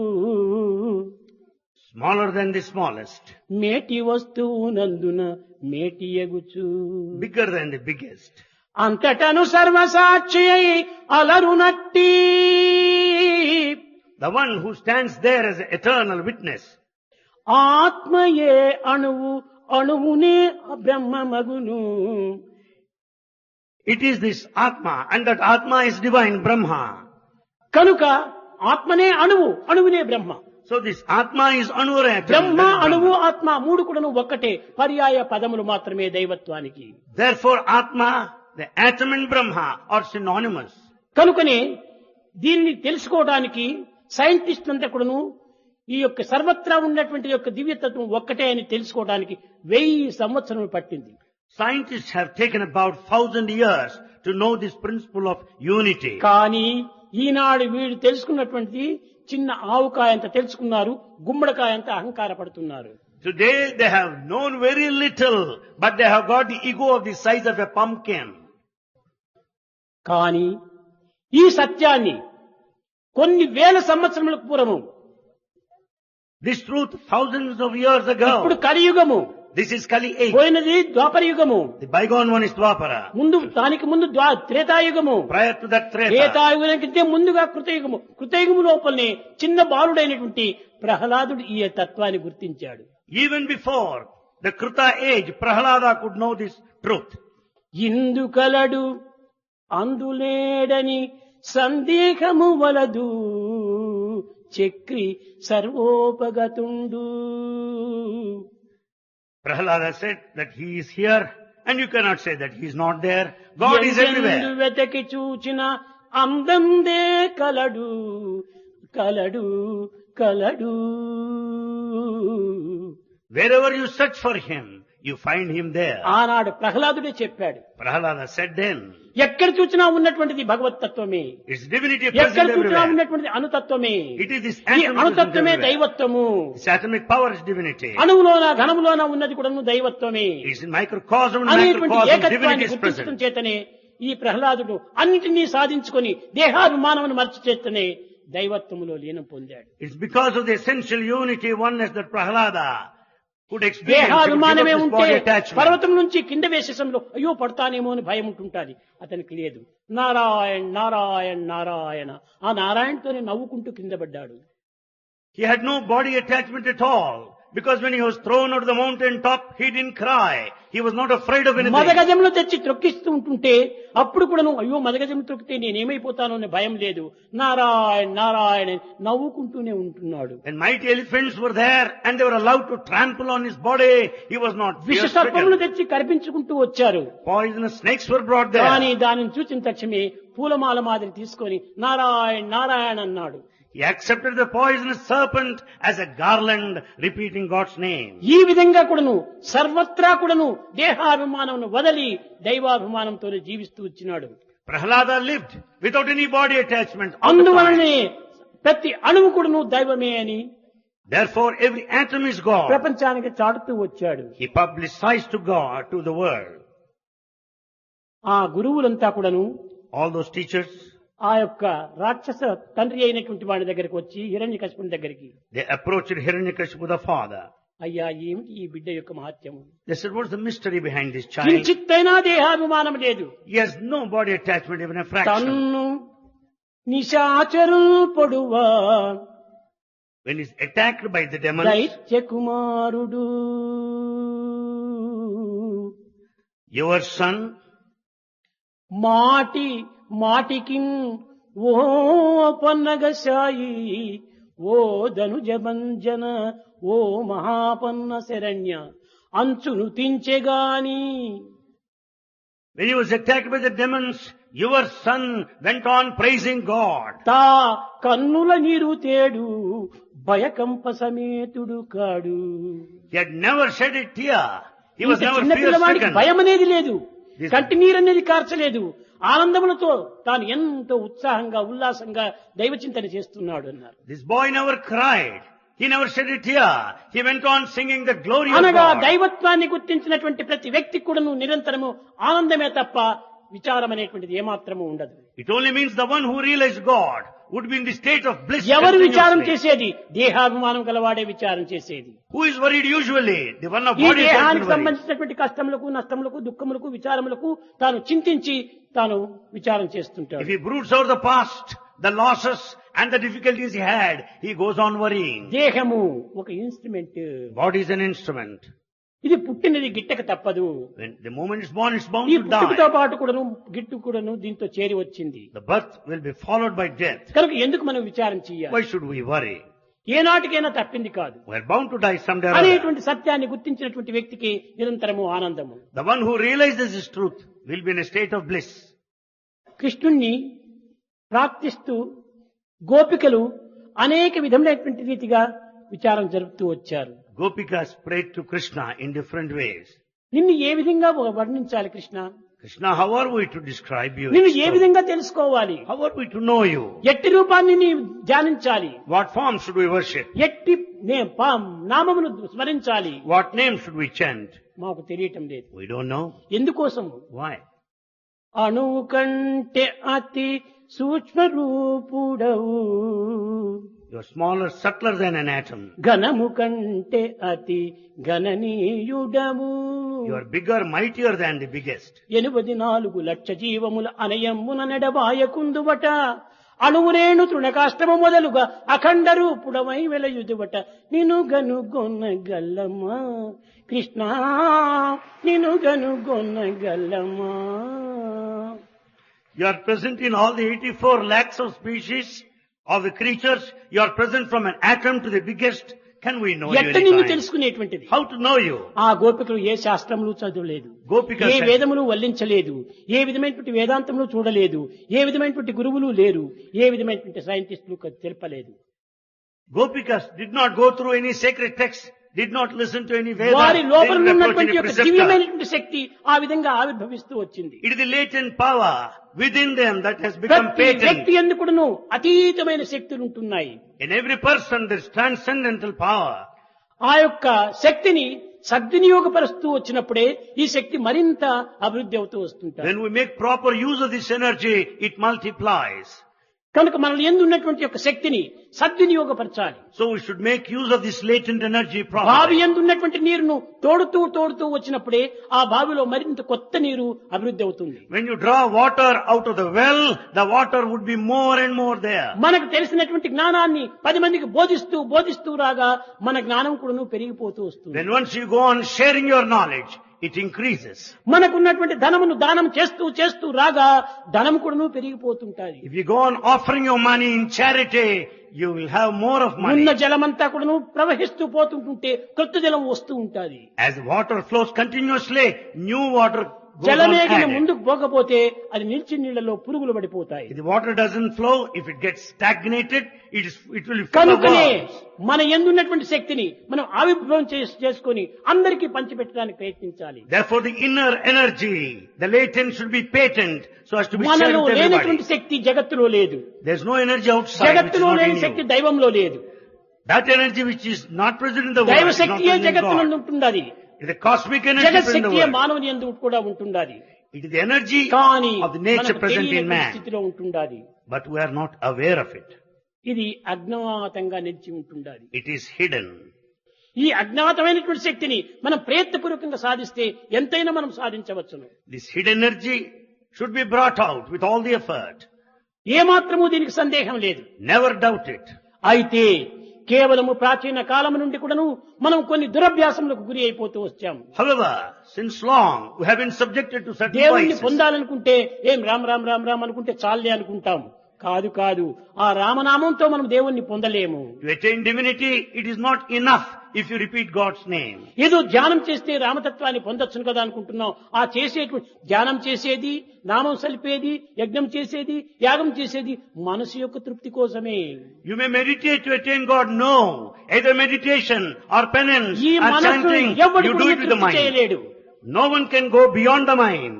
smaller than the smallest, మేటి వస్తువునందున మేటియగుచు bigger than the biggest, అంతటను సర్వసాక్షి అయి అలరునట్టి the one who stands there as an eternal witness, ఆత్మయే అణువు అణువునే బ్రహ్మమగును. it is this Atma, and that Atma is divine Brahma. కనుక ఆత్మనే అణువు అణువునే బ్రహ్మ. So this Atma is Anura atom. Brahma that is అణువు Brahma. ఆత్మ మూడు కూడాను ఒక్కటే, పర్యాయ పదములు మాత్రమే దైవత్వానికి. Therefore Atma, the atom and Brahma are synonymous. కనుకనే దీనిని తెలుసుకోవడానికి సైంటిస్టులంతా కూడాను ఈ యొక్క సర్వత్రా ఉన్నటువంటి యొక్క దివ్యతత్వం ఒక్కటే అని తెలుసుకోవడానికి 1000 సంవత్సరములు పట్టింది. Scientists have taken about 1000 years to know this principle of unity. కానీ ఈనాడు వీడు తెలుసుకున్నటువంటి చిన్న ఆవుకాయంత తెలుసుకున్నారు, గుమ్మడికాయంత అహంకార పడుతున్నారు. Today they have known very little, but they have got the ego of the size of a pumpkin. కానీ ఈ సత్యాన్ని కొన్ని వేల సంవత్సరములకు పూర్వము, This truth thousands of years ago, ఇప్పుడు కలియుగము, This is Kali age. పోయినది ద్వాపర యుగము. The bygone one is Dwapara. దానికి ముందు త్రేతాయుగము. Prior to that Treta. Treta Yuga కంటే ముందుగా కృతయుగము. కృతయుగము లోపలనే చిన్న బాలుడైనటువంటి ప్రహ్లాదుడు ఈ తత్వాన్ని గుర్తించాడు. Even before the Kruta age, Prahlada could know this truth. ఇందు కలడు అందులేడని సందేహము వలదు Chakri సర్వోపగతుండు. Prahlada said that he is here and you cannot say that he is not there. God is everywhere. వెతకి చూచిన అందందే కలడు కలడు కలడు. Wherever you search for him, you find him there. ఆనాడు ప్రహ్లాదుడే చెప్పాడు. Prahlada said then, ఎక్కడ చూసినా ఉన్నటువంటిది భగవత్తత్వమే, its divinity ఎక్కడ present చూసినా everywhere. ఉన్నటువంటిది అనుతత్వమే. It is this ఈ atomism అనుతత్వమే everywhere. దైవత్వము. This atomic power is divinity. అణువులోన ఘనములోన ఉన్నది కూడా దైవత్వమే It's in microcosm and అనేటువంటి macrocosm. ఏకత్వాన్ని Divinity is గుర్తించడం present. చేతనే ఈ ప్రహ్లాదుడు అన్నిటినీ సాధించుకొని దేహాభిమానమును మర్చి చేతనే దైవత్వములో లీనం పొందాడు. It's because of the essential unity, oneness that Prahlada could experience. He could give దేహాభిమానమే up his ఉంటే body attachment. పర్వతం నుంచి కింద వేసేసంలో అయ్యో పడతానేమో అని భయం ఉంటుంటాది. అతనికి లేదు. నారాయణ నారాయణ నారాయణ ఆ నారాయణతోనే నవ్వుకుంటూ కింద పడ్డాడు. He had no body attachment at all. Because when he was thrown out of the mountain top, he didn't cry. He was not afraid of anything. మదగజంలో తెచ్చి త్రొక్కిస్తూ ఉంటుంటే అప్పుడు కూడా అయ్యో మదగజం త్రొక్కితే నేనేమైపోతానో అనే భయం లేదు. నారాయణ నారాయణ నవ్వుకుంటూనే ఉంటున్నాడు. When mighty elephants were there and they were allowed to trample on his body, he was not విష fear-stricken. సర్పములు తెచ్చి కనిపించుకుంటూ వచ్చారు. Poisonous snakes were brought కానీ there. దానిని చూసిన తక్షణమే పూలమాల మాదిరి తీసుకొని నారాయణ నారాయణ అన్నాడు. He accepted the poisonous serpent as a garland, repeating God's name. ఈ విధంగా కూడాను సర్వత్రా కూడాను దేహాభిమానమును వదలి దైవాభిమానంతోనే జీవిస్తూ వచ్చినాడు. Prahlada lived without any body attachment. all the time. అందువలనే ప్రతి అణువు కూడాను దైవమే అని Therefore, every atom is God. ప్రపంచానికి చాటుతూ వచ్చాడు. He publicized to God, to the world. ఆ గురువులంతా కూడాను All those teachers, ఆ యొక్క రాక్షస తండ్రి అయినటువంటి వాడి దగ్గరికి వచ్చి హిరణ్యకశిపుని దగ్గరికి, they approached Hiranyakashipu the father. అయ్యా ఏమిటి ఈ బిడ్డ యొక్క మహత్యము? They said, what's the mystery behind this child? కించిత్తైనా దేహాభిమానం లేదు. He has no body attachment, even a fraction. తన్ను నిశాచరుల్ పొడువా When he's attacked by the demons, దైత్య కుమారుడు your son, మాటి మాటికి ఓ పన్నగశాయి ఓ ధనుజభంజన ఓ మహాపన్న Saranya అంచును తించెగాని. when he was attacked by the demons, your son went on praising God. తా కన్నుల నీరు తేడు భయకంప సమేతుడు కాడు. He had never shed a tear. He was ఇంత never చిన్న పిల్లవాడికి fear-stricken. భయం అనేది లేదు, This- కంటి నీరు అనేది కార్చలేదు. ఆనందములతో తాను ఎంతో ఉత్సాహంగా ఉల్లాసంగా దైవచింతన చేస్తున్నాడు అన్నారు. This boy never cried. He never shed a tear. He went on singing the glory of అనగా God. దైవత్వాన్ని గుర్తించినటువంటి ప్రతి వ్యక్తి కూడాను నిరంతరము ఆనందమే తప్ప విచారం అనేటువంటిది ఏమాత్రము ఉండదు. It only means the one who realized God would be in the state of bliss. ఎవరు విచారం continuously. చేసేది? దేహాభిమానం గలవాడే విచారం చేసేది. Who is worried usually? The one of ఈ body దేహానికి attachment worries. సంబంధించినటువంటి కష్టములకు నష్టములకు దుఃఖములకు విచారములకు తాను చింతించి తాను విచారం చేస్తుంటాడు. If he broods over the past, the losses and the difficulties he had, he goes on worrying. దేహము ఒక instrument. Body is an instrument. ఇది పుట్టినది గిట్టక తప్పదు. When the moment is born, it's bound ఈ to పుట్టుకతో die. పాటు కూడాను గిట్టు కూడాను దీంతో చేరి వచ్చింది. The birth will be followed by death. కనుక ఎందుకు మనం విచారం చేయాలి? Why should we worry? ఏనాటికైనా తప్పింది కాదు We're bound to die someday or other. అనేటువంటి సత్యాన్ని గుర్తించినటువంటి వ్యక్తికి నిరంతరము ఆనందము. The one who realizes this truth will be in a state of bliss. కృష్ణుణ్ణి ప్రార్థిస్తూ గోపికలు అనేక విధములైనటువంటి రీతిగా విచారం జరుపుతూ వచ్చారు. Gopikas prayed to Krishna in different ways. నిన్ను ఏ విధంగా వర్ణించాలి Krishna? Krishna, how are we to describe you? నిన్ను ఏ విధంగా తెలుసుకోవాలి? How are we to know you? ఎట్టి రూపాన్ని నీ ధ్యానించాలి? What form should we worship? ఎట్టి నామమును స్మరించాలి? What name should we chant? మాకు తెలియటం లేదు. We don't know. ఎందుకోసము? Why? అణువు కంటే అతి సూక్ష్మ రూపుడవు You are smaller, subtler than an atom. ఘనము కంటే అతి గణనీయుడము. You are bigger, mightier than the biggest. 84 లక్ష జీవముల అనయమ్మున నెడబాయకుందువట. అణువురేణు తృణకాష్టము మొదలుగా అఖండ రూపుడమై వెలయుదువట. నిను గనుగొనగలమా కృష్ణ, నిను గనుగొనగలమా. You are present in all the 84 lakhs of species of the creatures. You are present from an atom to the biggest. Can we know you ఎట్ట నిన్ను anytime? తెలుసుకునేటువంటిది? How to know you? ఆ గోపికలు ఏ శాస్త్రములు చదవలేదు, Gopika ఏ said- వేదములు వల్లించలేదు, ఏ విధమైనటువంటి వేదాంతములు చూడలేదు, ఏ విధమైనటువంటి గురువులు లేరు, ఏ విధమైనటువంటి సైంటిస్టులు తెలపలేదు. Gopikas did not go through any sacred text, did not listen to any Vedas, వారి didn't లోపల approach ఉన్నటువంటి any యొక్క preceptor. దివ్యమైనటువంటి శక్తి ఆ విధంగా ఆవిర్భవిస్తూ వచ్చింది. It is the latent power within them that has become ప్రతి patent. వ్యక్తి ఎందుకును అతీతమైన శక్తులు ఉంటున్నాయి. In every person there is transcendental power. ఆ యొక్క శక్తిని సద్వినియోగపరుస్తూ వచ్చినప్పుడే ఈ శక్తి మరింత అభివృద్ధి అవుతూ వస్తుంటారు. When we make proper use of this energy, it multiplies. కనుక మనల్ని ఎందు ఉన్నటువంటి యొక్క శక్తిని సద్వినియోగపరచాలి. So we should make use of this latent energy బావి properly. ఎందు ఉన్నటువంటి నీరును తోడుతూ వచ్చినప్పుడే ఆ బావిలో మరింత కొత్త నీరు అభివృద్ధి అవుతుంది. When you draw water out of the well, the water would be more and more there. మనకు తెలిసినటువంటి జ్ఞానాన్ని 10 మందికి బోధిస్తూ రాగా మన జ్ఞానం కూడాను పెరిగిపోతూ వస్తుంది. Then once you go on sharing your knowledge, it increases. మనకున్నటువంటి ధనమును దానం చేస్తూ రాగా ధనం కూడాను పెరిగిపోతుంటాయి. If you go on offering your money in charity, you will have more of money. ఉన్న జలమంతా కూడాను ప్రవహిస్తూ పోతుంటుంటే కొత్త జలం వస్తూ ఉంటాది. As water flows continuously, new water goes on జలమేగిన added. ముందుకు పోకపోతే అది నిలిచి నీళ్లలో పురుగులు పడిపోతాయి. If the water doesn't flow, if it gets stagnated, it will be full of కనుకనే worms. మన ఎందున్నటువంటి శక్తిని మనం ఆవిర్భావం చేసుకొని అందరికీ పంచిపెట్టడానికి ప్రయత్నించాలి. Therefore the inner energy, the latent should be patent so as to be shared మనలో with లేనటువంటి everybody. శక్తి జగత్తులో లేదు. There's no energy outside which is జగత్తులో not లేని in శక్తి you. దైవంలో లేదు. That energy which is not present in the world దైవ is not శక్తియే present in జగత్తులో God. ఉంటున్నది. It is the cosmic energy జగత్ present in the శక్తియే world. మానవుని యందు కూడా ఉంటున్నది. It is the energy కానీ of the nature మనకు present in తెలియని man. స్థితిలో ఉంటున్నది. But we are not aware of it. ఇది అజ్ఞాతంగా నిలిచి ఉంటున్నది. It is hidden. ఈ అజ్ఞాతమైనటువంటి శక్తిని మనం ప్రయత్నపూర్వకంగా సాధిస్తే ఎంతైనా మనం సాధించవచ్చును. This hidden energy should be brought out with all the effort. ఏమాత్రమూ దీనికి సందేహం లేదు. Never doubt it. అయితే కేవలము ప్రాచీన కాలం నుండి కూడాను మనం కొన్ని దురభ్యాసములకు గురి అయిపోతూ వచ్చాము. However, since long we have been subjected to certain దేవుణ్ణి vices. పొందాలనుకుంటే ఏం రామ్ రామ్ రామ్ రామ్ అనుకుంటే చాలే అనుకుంటాం. కాదు ఆ రామనామంతో మనం దేవుణ్ణి పొందలేము. To attain divinity, it is not enough if you repeat God's name. ఏదో ధ్యానం చేస్తే రామతత్వాన్ని పొందొచ్చును కదా అనుకుంటున్నాం. ఆ చేసేటువంటి ధ్యానం చేసేది, నామం సలిపేది, యజ్ఞం చేసేది, యాగం చేసేది మనసు యొక్క తృప్తి కోసమే. You may meditate to attain God. No. Either meditation or penance ఈ or మనస్సు chanting, ఎవడు you do కూడా it with the తృప్తి mind. చేయలేడు. No one can go beyond the mind.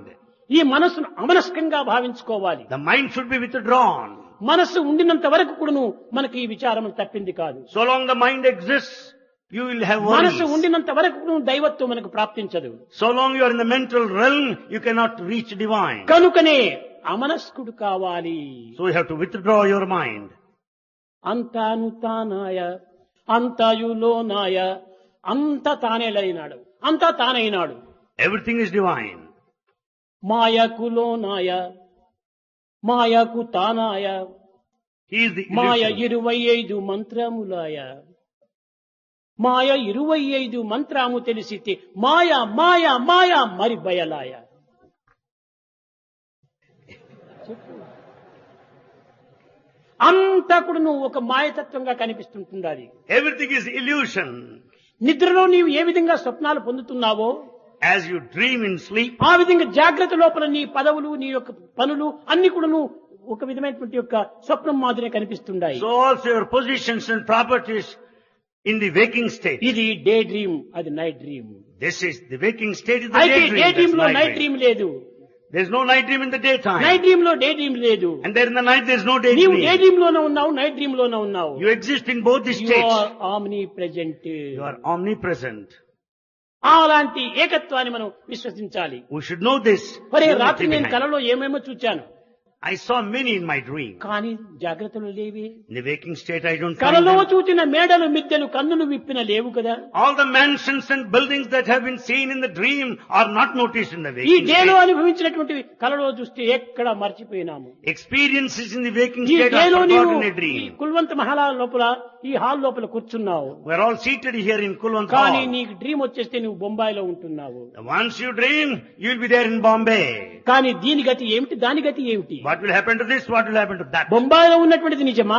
ఈ మనస్సును అమనస్కంగా భావించుకోవాలి. The mind should be withdrawn. మనస్సు ఉండినంత వరకు కూడాను మనకి ఈ విచారం తప్పింది కాదు. So long the mind exists, you will have మనస్సు worries. ఉండినంత వరకు కూడాను దైవత్వం మనకు ప్రాప్తించదు. So long you are in the mental realm, you cannot reach divine. కనుకనే అమనస్కుడు కావాలి. So you have to withdraw your mind. అంతాను తానాయ అంతయులోనాయ అంత తానేలైనాడు, అంతా తానైనాడు. Everything is divine. మాయకులోనాయ మాయకు తానాయ He is the Maya illusion. 25 మంత్రములాయ. మాయ 25 మంత్రము తెలిసితే మాయ మాయ మాయ మరి బయలాయ. అంతా కూడా నువ్వు ఒక మాయతత్వంగా కనిపిస్తుంటుంది. అది Everything is illusion. నిద్రలో నీవు ఏ విధంగా స్వప్నాలు పొందుతున్నావో As you dream in sleep, ఆ విధంగా జాగ్రత్త లోపల నీ పదవులు, నీ యొక్క పనులు అన్ని కూడా ఒక విధమైనటువంటి యొక్క స్వప్నం మాదిరే కనిపిస్తున్నాయి. so also your positions and properties in the waking state. ఇది డే డ్రీమ్, అది night dream. This is the waking state is the అయితే daydream. డే That's డ్రీమ్ లో night నైట్ dream. డ్రీమ్ లేదు. There's no night dream in the daytime. Night dream లో డే డ్రీమ్ లేదు. And there in the night there's no నీవు డే daydream. డ్రీమ్ లోనే ఉన్నావు, నైట్ డ్రీమ్ లోనే ఉన్నావు. You exist in both these you states. Are omnipresent. You are omnipresent. అలాంటి ఏకత్వాన్ని మనం విశ్వసించాలి. We should know this. మరి Unity రాత్రి నేను behind. కలలో ఏమేమో చూచాను. I saw many in my dream. కానీ జాగ్రత్తలు లేవి. In the waking state, I don't find కలలో them. చూచిన మేడలు మిద్దెలు కన్నులు విప్పిన లేవు కదా. All the mansions and buildings that have been seen in the dream are not noticed in the ఈ waking డేలో state. అనుభవించినటువంటి కలలో చూస్తే ఎక్కడ మర్చిపోయినాము. Experiences in the waking ఈ state are డేలో నీవు forgotten in a ఈ dream. కుల్వంత మహలా లోపల ఈ హాల్ లోపల కూర్చున్నావు. We're all seated here in Kulwant కానీ Hall. నీకు డ్రీమ్ వచ్చేస్తే నువ్వు బొంబాయిలో ఉంటున్నావు. Once you dream, you'll be there in Bombay. కానీ దీని గతి ఏమిటి, దాని గతి ఏమిటి? What will happen to this? What will happen to that? బొంబాయిలో ఉన్నటువంటిది నిజమా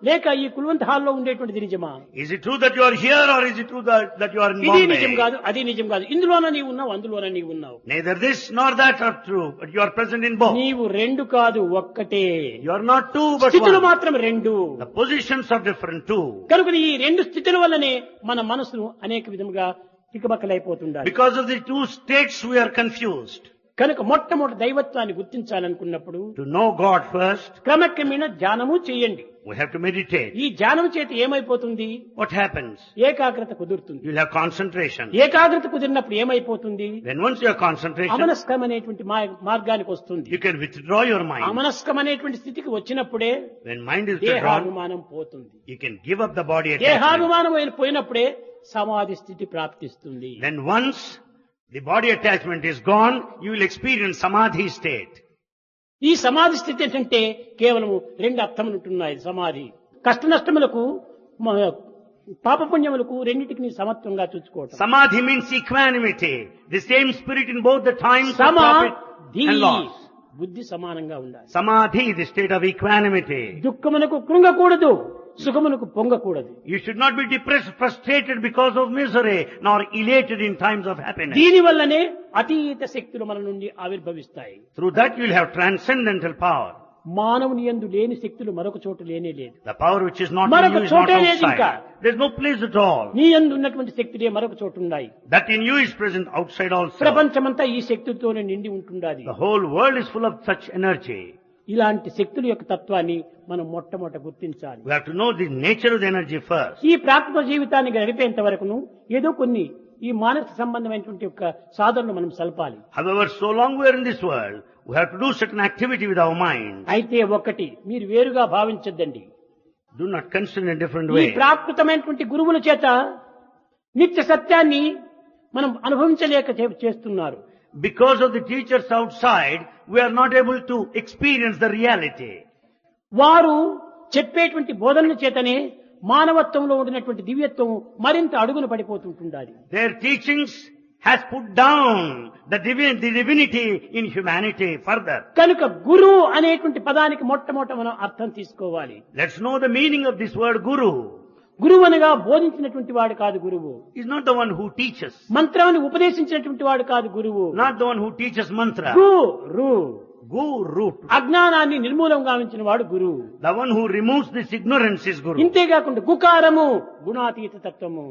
లేక ఈ కుల్వంత్ హాల్లో ఉండేటువంటిది నిజమా? Is it true that you are here or is it true that you are in ఇది నిజం Bombay? కాదు, అది నిజం కాదు. ఇందులోన నీవు ఉన్నావు, అందులోన నీవు ఉన్నావు. Neither this nor that are true, but you are present in both. నీవు రెండు కాదు, ఒక్కటే. You are not two but స్థితులు one. మాత్రం రెండు. The positions are different too. కనుక ఈ రెండు స్థితుల వల్లనే మన మనసును అనేక విధముగా తికమకలైపోతుండాలి. Because of the two states we are confused. కనుక మొట్టమొదటి దైవత్వాన్ని గుర్తించాలనుకున్నప్పుడు To know God first, క్రమక్రమేణ ధ్యానము చేయండి. we have to meditate. ఈ ధ్యానం చేత ఏమైపోతుంది? What happens? ఏకాగ్రత కుదురుతుంది. You'll have concentration. ఏకాగ్రత కుదిరినప్పుడు ఏమైపోతుంది? Then once you have concentration, అమనస్కం అనేటువంటి మార్గానికి వస్తుంది. you can withdraw your mind. అమనస్కం అనేటువంటి స్థితికి వచ్చినప్పుడే When mind is withdrawn, దేహాభిమానం పోతుంది. you can give up the body attachment. దేహాభిమానం పోయినప్పుడే సమాధి స్థితి ప్రాప్తిస్తుంది. Then once the body attachment is gone, you will experience samadhi state. ఈ సమాధి స్థితి ఏంటంటే కేవలం రెండు అర్థములు ఉంటున్నాయి. సమాధి కష్ట నష్టములకు పాపపుణ్యములకు రెండింటికి సమత్వంగా చూసుకోవటం. Samadhi means equanimity, the same spirit in both the times of profit సమాధి and loss. బుద్ధి సమానంగా ఉండాలి. Samadhi, the state of equanimity. దుఃఖమునకు కృంగకూడదు, సుఖమునకు పొంగకూడదు. You should not be depressed, frustrated because of misery, nor elated in times of happiness. దీని వల్లనే అతీత శక్తులు మన నుండి ఆవిర్భవిస్తాయి. Through that you will have transcendental power. మానవుని యందు లేని శక్తులు మరొక చోట లేనే లేదు. The power which is not in మరొక you is not చోటే లేదు ఇంకా. outside. There is no place at all. నీ యందు ఉన్నటువంటి శక్తులే మరొక చోట ఉన్నాయి. That in you is present outside also. ప్రపంచమంతా ఈ శక్తితోనే నిండి ఉంటుండాలి. The whole world is full of such energy. ఇలాంటి శక్తుల యొక్క తత్వాన్ని మనం మొట్టమొదట గుర్తించాలి. We have to know the nature of the energy first. ఈ ప్రాకృత జీవితాన్ని గడిపేంత వరకును ఏదో కొన్ని ఈ మానసిక సంబంధమైనటువంటి యొక్క సాధనలు మనం సల్పాలి. However, so long we are in this world, we have to do certain activity with our mind. అయితే ఒకటి మీరు వేరుగా భావించద్దండి. Do not consider in a different ఈ way. ప్రాకృతమైనటువంటి గురువుల చేత నిత్య సత్యాన్ని మనం అనుభవించలేక చేస్తున్నారు. Because of the teachers outside, we are not able to experience the reality. వారు చెప్పేటువంటి బోధనల చేతనే మానవత్వంలో ఉండినటువంటి దివ్యత్వం మరింత అడుగున పడిపోతుంటుండాలి. Their teachings has put down the divinity in humanity further. కనుక గురువు అనేటువంటి పదానికి మొట్టమొదట మనం అర్థం తీసుకోవాలి. Let's know the meaning of this word guru. గురువు అనగా బోధించినటువంటి వాడు కాదు గురువు. Is not the one who teaches. మంత్రాన్ని ఉపదేశించినటువంటి వాడు కాదు గురువు. Not the one who teaches mantra. Guru Guru. అజ్ఞానాన్ని నిర్మూలం గావించిన వాడు గురువు. The one who removes this ignorance is guru. ఇంతేకాకుండా గుకారము గుణాతీత తత్వము.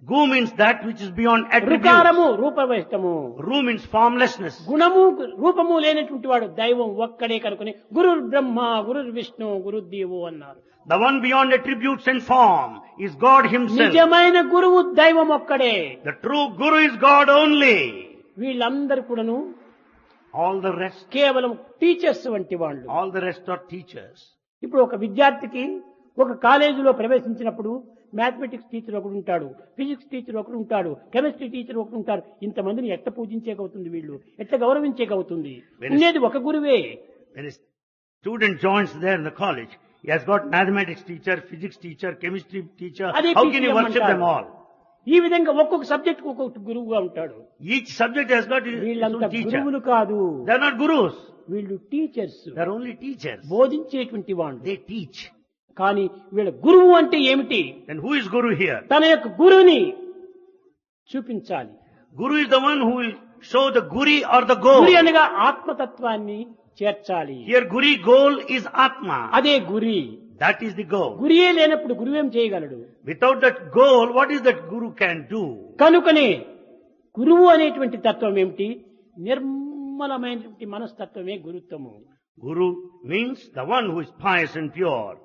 Gu means that which is beyond attributes. రుకారము రూపవహితము. Ru means formlessness. గుణము రూపము లేనటువంటి వాడు దైవం ఒక్కడే కనుకొని గురు బ్రహ్మ గురు విష్ణు గురుదేవో అన్నారు. The one beyond attributes and form is God himself. నిజమైన గురువు దైవం ఒక్కడే. The true guru is God only. వీళ్ళందరూ కూడాను All the rest, కేవలం టీచర్స్ వంటి వాళ్ళు. all the rest are teachers. ఇప్పుడు ఒక విద్యార్థికి ఒక కాలేజీలో ప్రవేశించినప్పుడు మ్యాథమెటిక్స్ టీచర్ ఒకడు ఉంటాడు, ఫిజిక్స్ టీచర్ ఒకడు ఉంటాడు, కెమిస్ట్రీ టీచర్ ఒకడు ఉంటారు. ఇంతమందిని ఎట్లా పూజించేకవుతుంది, వీళ్ళు ఎట్లా గౌరవించేకవుతుంది? ఉండేది ఒక గురువే. When a student joins there in the college, he has got mathematics teacher, physics teacher, chemistry teacher. అదే How can he PCM worship them అంటారు. all? ఈ విధంగా ఒక్కొక్క సబ్జెక్ట్ ఒక్కొక్క గురువుగా ఉంటాడు. Each subject has got his వీళ్ళంతా own teacher. గురువులు కాదు, They are not gurus. వీళ్ళు teachers, They are only teachers. బోధించేటువంటి వాళ్ళు. They teach. కానీ వీళ్ళ గురువు అంటే ఏమిటి? Then who is guru here? తన యొక్క గురువుని చూపించాలి. Guru is the one who will show the guri or the goal. గురి అనగా ఆత్మతత్వాన్ని చేర్చాలి. Here guri goal is Atma. అదే గురి. That is the goal. Ghurye లేనప్పుడు గురువేం చేయగలడు? Without that goal, what is that guru can do? కనుకనే గురువు అనేటువంటి తత్వం ఏమిటి? నిర్మలమైనటువంటి మనస్తత్వమే గురుత్వము. Guru means the one who is pious and pure.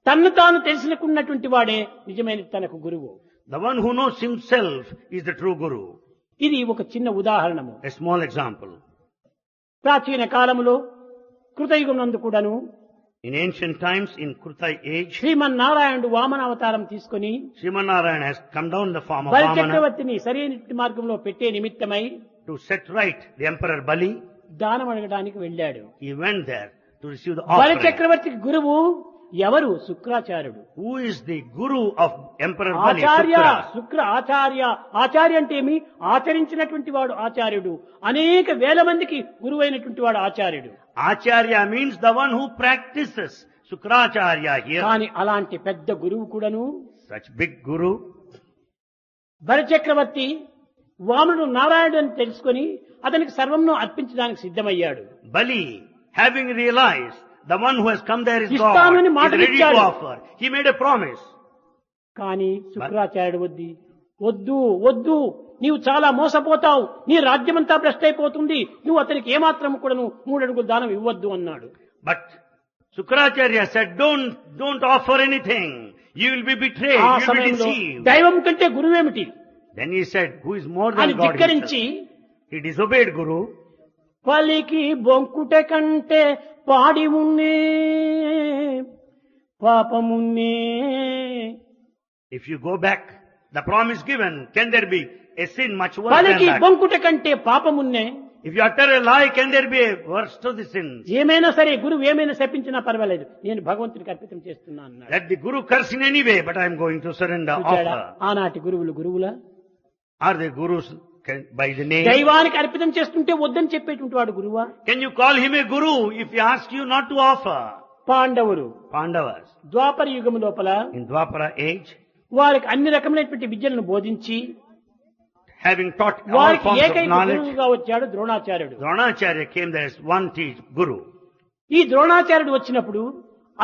తన్ను తాను తెలుసుకున్నటువంటి వాడే నిజమైన తనకు గురువు. The one who knows himself is the true guru. ఇది ఒక చిన్న ఉదాహరణము. A small example. ప్రాచీన కాలములో కృతయుగం నందు కూడాను In ancient times, in Krutai age, శ్రీమన్నారాయణుడు వామన అవతారం తీసుకొని Srimanarayan has come down in the form of బలి Vamana చక్రవర్తిని సరైన మార్గంలో పెట్టే నిమిత్తమై to set right the Emperor Bali. దానం అడగడానికి వెళ్ళాడు. He went there to receive the బలి offering. చక్రవర్తికి గురువు ఎవరు? శుక్రాచార్యుడు. Who is the guru of Emperor Bali? Acharya Shukra. శుక్ర ఆచార్య. ఆచార్య అంటే ఏమి? ఆచరించినటువంటి వాడు ఆచార్యుడు. అనేక వేల మందికి గురువైనటువంటి వాడు ఆచార్యుడు. Acharya means the one who practices. Shukracharya here. కానీ అలాంటి పెద్ద గురువు కూడాను Such big guru. బలి చక్రవర్తి వామనుడు నారాయణుడు అని తెలుసుకొని అతనికి సర్వంను అర్పించడానికి సిద్ధమయ్యాడు. Bali, having realized the one who has come there is God, ఇస్తానని is మాట ready to ఇచ్చాడు. offer. He made a promise. కానీ శుక్రాచార్యుడు వద్దు వద్దు, నీవు చాలా మోసపోతావు, నీ రాజ్యమంతా భ్రష్ట్ అయిపోతుంది, నువ్వు అతనికి ఏమాత్రం కూడా 3 అడుగులు దానం ఇవ్వద్దు అన్నాడు. But Shukracharya said, don't offer anything. You will be betrayed. ఆ You will be సమయంలో deceived. దైవం కంటే గురువేమిటి Then he said, who is more అని than God ధిక్కరించి himself? He disobeyed Guru. పలికి బొంకుట కంటే పాడి ఉన్నే పాపమున్నే. If you go back, the promise given, can there be a sin much worse than పలికి that? బొంకుట కంటే పాపమున్నే. If you utter a lie, can there be a worse to the sin? ఏమైనా సరే గురువు ఏమైనా శపించినా పర్వాలేదు, నేను భగవంతునికి అర్పితం చేస్తున్నా అన్నాడు. Let the Guru curse in any way, but I am going to surrender, చూచాడా? offer. ఆనాటి గురువులు గురువులా? Are they Gurus by the name? దైవానికి అర్పితం చేస్తుంటే వద్దని చెప్పేటువంటి వాడు గురువా? Can you call him a Guru if he asks you not to offer? పాండవులు Pandavas. ద్వాపర యుగం లోపల In Dwapara age, వారికి అన్ని రకమైనటువంటి విద్యలను బోధించి having taught all వారికి forms of ఏకైక knowledge, గురువుగా వచ్చాడు ద్రోణాచార్యుడు. Dronacharya came there as one Guru. ఈ ద్రోణాచార్యుడు వచ్చినప్పుడు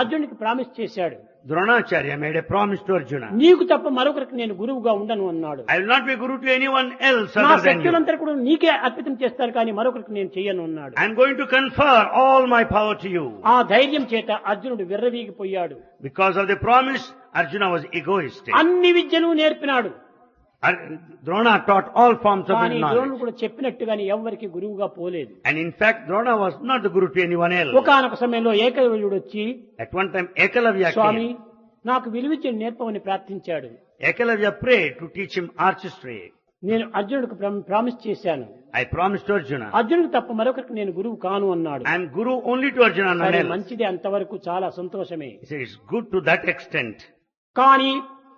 అర్జునుడికి ప్రామిస్ చేశాడు, Dronacharya made a promise to Arjuna. నీకు తప్ప మరొకరికి నేను గురువుగా ఉండను అన్నాడు. I will not be Guru to anyone else నా other than you. శక్తులంతా కూడా నీకే అర్పితం చేస్తాను కానీ మరొకరికి నేను చెయ్యను అన్నాడు. I am going to confer all my power to you. ఆ ధైర్యం చేత అర్జునుడు విర్రవీగిపోయాడు. Because of the promise, Arjuna was egoistic. అన్ని విద్యను నేర్పినాడు. Drona taught all forms of కానీ knowledge. ద్రోణుడు కూడా చెప్పినట్టుగానే ఎవరికి గురువుగా పోలేదు. And in fact, Drona was not the Guru to anyone else. ఒకానొక సమయంలో ఏకలవ్యుడు వచ్చి, At one time, Ekalavya Swamy came. నాకు విలువిద్యను నేర్పమని ప్రార్థించాడు. Ekalavya prayed to teach him artistry. నేను అర్జునుడికి ప్రామిస్ చేశాను, I promised to Arjuna. అర్జునుడికి తప్ప మరొకరికి నేను గురువు కాను అన్నాడు. I am Guru only to Arjuna, none సరే else. మంచిదే, అంతవరకు చాలా సంతోషమే. He said, it's good to that extent. కానీ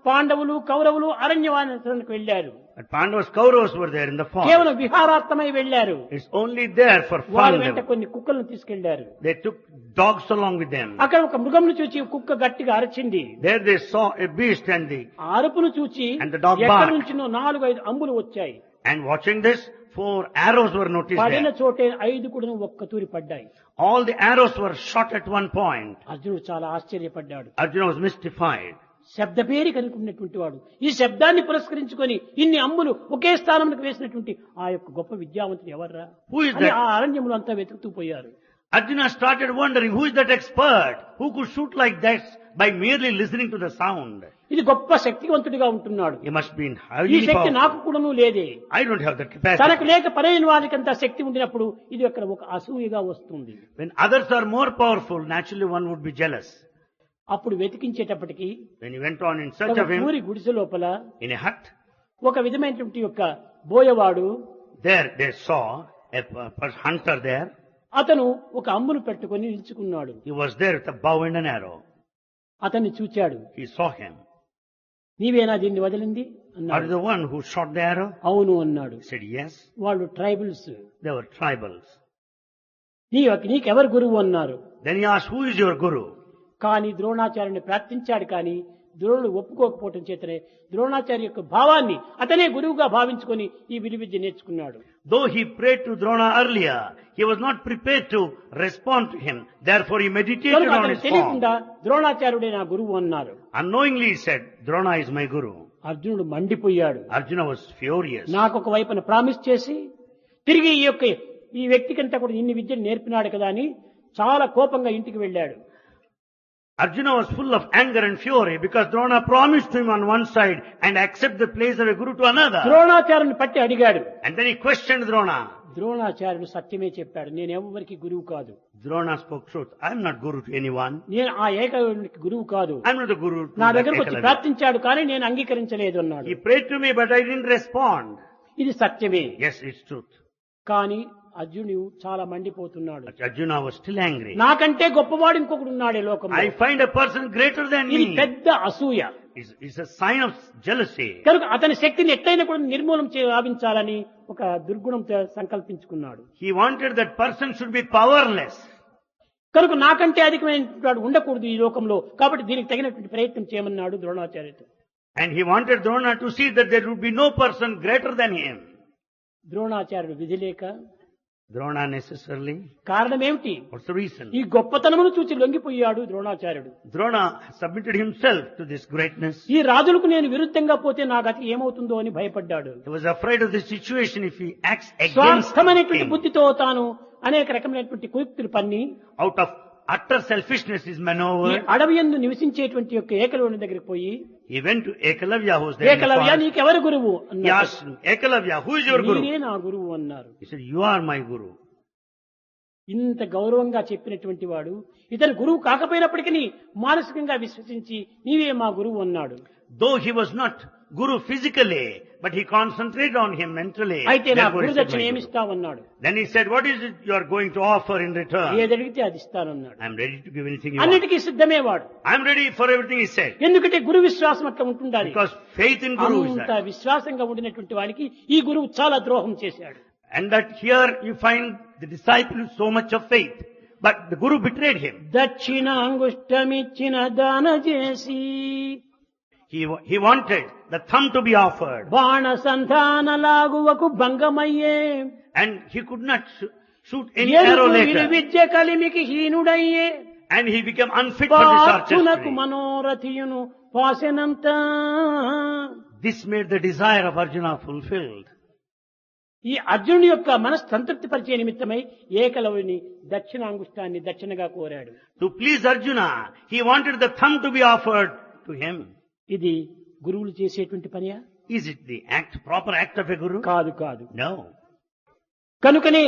పాండవులు కౌరవులు అరణ్యవాసానికి వెళ్లారు. But Pandavas, Kauravas were there in the forest. కేవలం విహారార్థమై వెళ్లారు. It's only there for వారి fun. వెంట కొన్ని కుక్కలను తీసుకెళ్లారు. They took dogs along with them. అక్కడ ఒక మృగంను చూచి కుక్క గట్టిగా అరచింది. There they saw a beast and ఆ అరుపును చూచి And the dog ఎక్కడి barked. నుంచినో 4-5 అంబులు వచ్చాయి. watching this, 4 arrows were noticed పడిన there. చోటే 5 కూడా ఒక్క తూరి పడ్డాయి. All the arrows were shot at one point. అర్జునుడు చాలా ఆశ్చర్యపడ్డాడు. Arjuna was mystified. శబ్దపేరి కనుకున్నటువంటి వాడు ఈ శబ్దాన్ని పురస్కరించుకొని ఇన్ని అంబులు ఒకే స్థానంలో వేసినటువంటి ఆ యొక్క గొప్ప విద్యావంతుడు ఎవర్రా Who is అని that? ఆ అరణ్యములు అంతా వెతుకుతూ పోయారు. Arjuna started wondering, who is that expert who could shoot like that by merely listening to the sound? ఇది గొప్ప శక్తివంతుడిగా ఉంటున్నాడు. He must be ఈ highly శక్తి నాకు powerful. కూడాను లేదే. I don't have that తనకు capacity. లేక పరైన వారికి అంత శక్తి ఉండినప్పుడు ఇది అక్కడ ఒక అసూయగా వస్తుంది. When others are more powerful, naturally one would be jealous. అప్పుడు వెతికించేటప్పటికి When he went on in search ఒక of him ఊరి గుడిసె లోపల in a hut, ఒక విధమైనటువంటి యొక్క బోయవాడు, there they saw a hunter there. అతను ఒక అంబును పెట్టుకొని నిల్చుకున్నాడు. He was there with a bow and an arrow. అతన్ని చూచాడు. He saw him. నీవేనా దీన్ని వదిలింది Are you అన్నాడు. the one who shot the arrow? అవును అన్నాడు. He said, yes. వాళ్ళు ట్రైబల్స్. They were tribals. నీకెవరు గురువు అన్నారు. Then he asked, who is your guru? కానీ ద్రోణాచార్యుని ప్రార్థించాడు. కానీ ద్రోణుడు ఒప్పుకోకపోవటం చేతనే ద్రోణాచార్య యొక్క భావాన్ని అతనే గురువుగా భావించుకొని ఈ విలువిద్య నేర్చుకున్నాడు. Though he prayed to Drona earlier, he was not prepared to respond to him. Therefore he meditated కనుక on అతను his తెలియకుండా form. ద్రోణాచార్యుడే నా గురువు అన్నారు. Unknowingly he said, Drona is my guru. అర్జునుడు మండిపోయాడు. Arjuna was furious. నాకు ఒక వైపున ప్రామిస్ చేసి తిరిగి ఈ వ్యక్తికంతా కూడా ఇన్ని విద్యను నేర్పినాడు కదా అని చాలా కోపంగా ఇంటికి వెళ్ళాడు. Arjuna was full of anger and fury because Drona promised him on one side and accept the place of a guru to another. ద్రోణాచార్యుని పట్టి అడిగాడు. And then he questioned Drona. ద్రోణాచార్యుడు సత్యమే చెప్పాడు, నేను ఎవరికి గురువు కాదు. Drona spoke truth. I am not guru to anyone. నేను ఆ ఏకలవ్యునికి గురువు కాదు. I am not the guru to నా that దగ్గరకు వచ్చి Ekalavya. ప్రార్థించాడు కానీ నేను అంగీకరించలేదు అన్నాడు. He prayed to me, but I didn't respond. ఇది సత్యమే. Yes, it's truth. కానీ అర్జునుడు చాలా మండిపోతున్నాడు. But Arjuna was still angry. నాకంటే గొప్పవాడు ఇంకొకడు ఉన్నాడే లోకంలో. I find a person greater than ఇది me. పెద్ద అసూయ. It's a sign of jealousy. కనుక అతని శక్తిని ఎట్లయినా కూడా నిర్మూలన గావించాలని ఒక దుర్గుణం సంకల్పించుకున్నాడు. He wanted that person should be powerless. కనుక నాకంటే అధికమైన ఉండకూడదు ఈ లోకంలో, కాబట్టి దీనికి తగినటువంటి ప్రయత్నం చేయమన్నాడు ద్రోణాచార్యుడు. And he wanted Drona to see that there would be no person greater than him. ద్రోణాచార్యుడు విధి లేక Drona necessarily. కారణం ఏమిటి? What's the reason? ఈ గొప్పతనమును చూచి లొంగిపోయాడు ద్రోణాచార్యుడు. Drona submitted himself to this greatness. ఈ రాజులకు నేను విరుద్ధంగా పోతే నా గతి ఏమవుతుందో అని భయపడ్డాడు. He was afraid of the situation if he acts against స్వార్థమైనటువంటి him. బుద్ధితో తాను అనేక రకమైనటువంటి కుయుక్తులు పన్ని Out of utter selfishness is ఈ maneuver. అడవి యందు నివసించేటువంటి యొక్క ఏకలవ్యుని దగ్గరికి పోయి, He went to Ekalavya, who was there in the Eklavya forest. నీకెవరు గురువు He అన్నాడు. asked him, Ekalavya, who is your guru? మీరే నా గురువు అన్నారు. He said, you are my guru. ఇంత గౌరవంగా చెప్పినటువంటి వాడు ఇతను గురువు కాకపోయినప్పటికీ మానసికంగా విశ్వసించి నీవే మా గురువు అన్నాడు. Though he was not guru physically, but he concentrated on him mentally. అయితే నా Therefore he గురు said, దక్షిణ "My guru." ఏమిస్తావన్నాడు. Then he said, what is it you are going to offer in return? ఏది అడిగితే అది ఇస్తానన్నాడు. I am ready to give anything you want. అన్నిటికీ సిద్ధమే వాడు. I am ready for everything he said. ఎందుకంటే గురు విశ్వాసం అట్లా ఉంటుండాలి. Because faith in guru is అంత that. విశ్వాసంగా ఉండినటువంటి వాడికి ఈ గురువు చాలా ద్రోహం చేశాడు. And that here you find the disciple with so much of faith. But the guru betrayed him. దక్షిణ అంగుష్టమిచ్చిన దాన చేసి He wanted the thumb to be offered. బాణ సంధాన లాగువకు భంగమయ్యే And he could not shoot any arrow later. Vidya కలిమికి హీనుడయ్యే And he became unfit for this పార్థునకు archery. మనోరథియును పాసెనంత. This made the desire of Arjuna fulfilled. ఈ అర్జునుడి యొక్క మనసు సంతృప్తి పరిచే నిమిత్తమై ఏకలవ్యుని దక్షిణాంగుష్టాన్ని దక్షిణగా కోరాడు. To please Arjuna, he wanted the thumb to be offered to him. ఇది గురువులు చేసేటువంటి పనియా? Is it the proper act of a guru? కాదు కాదు. No. కనుకనే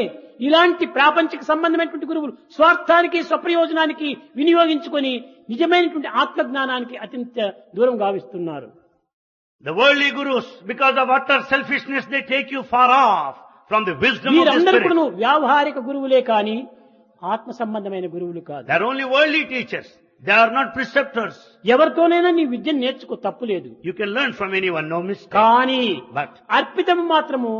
ఇలాంటి ప్రాపంచిక సంబంధమైనటువంటి గురువులు స్వార్థానికి స్వప్రయోజనానికి వినియోగించుకొని నిజమైనటువంటి ఆత్మజ్ఞానానికి అత్యంత దూరం గావిస్తున్నారు. The worldly gurus, because of utter selfishness, they take you far off from the wisdom of the వీరందరూ spirit. కూడా వ్యావహారిక గురువులే కాని ఆత్మ సంబంధమైన గురువులు కాదు. They are only worldly teachers. They are not preceptors. ఎవరితోనైనా నీ విద్యను నేర్చుకో, తప్పులేదు. You can learn from anyone, no mistake. కానీ But అర్పితం మాత్రము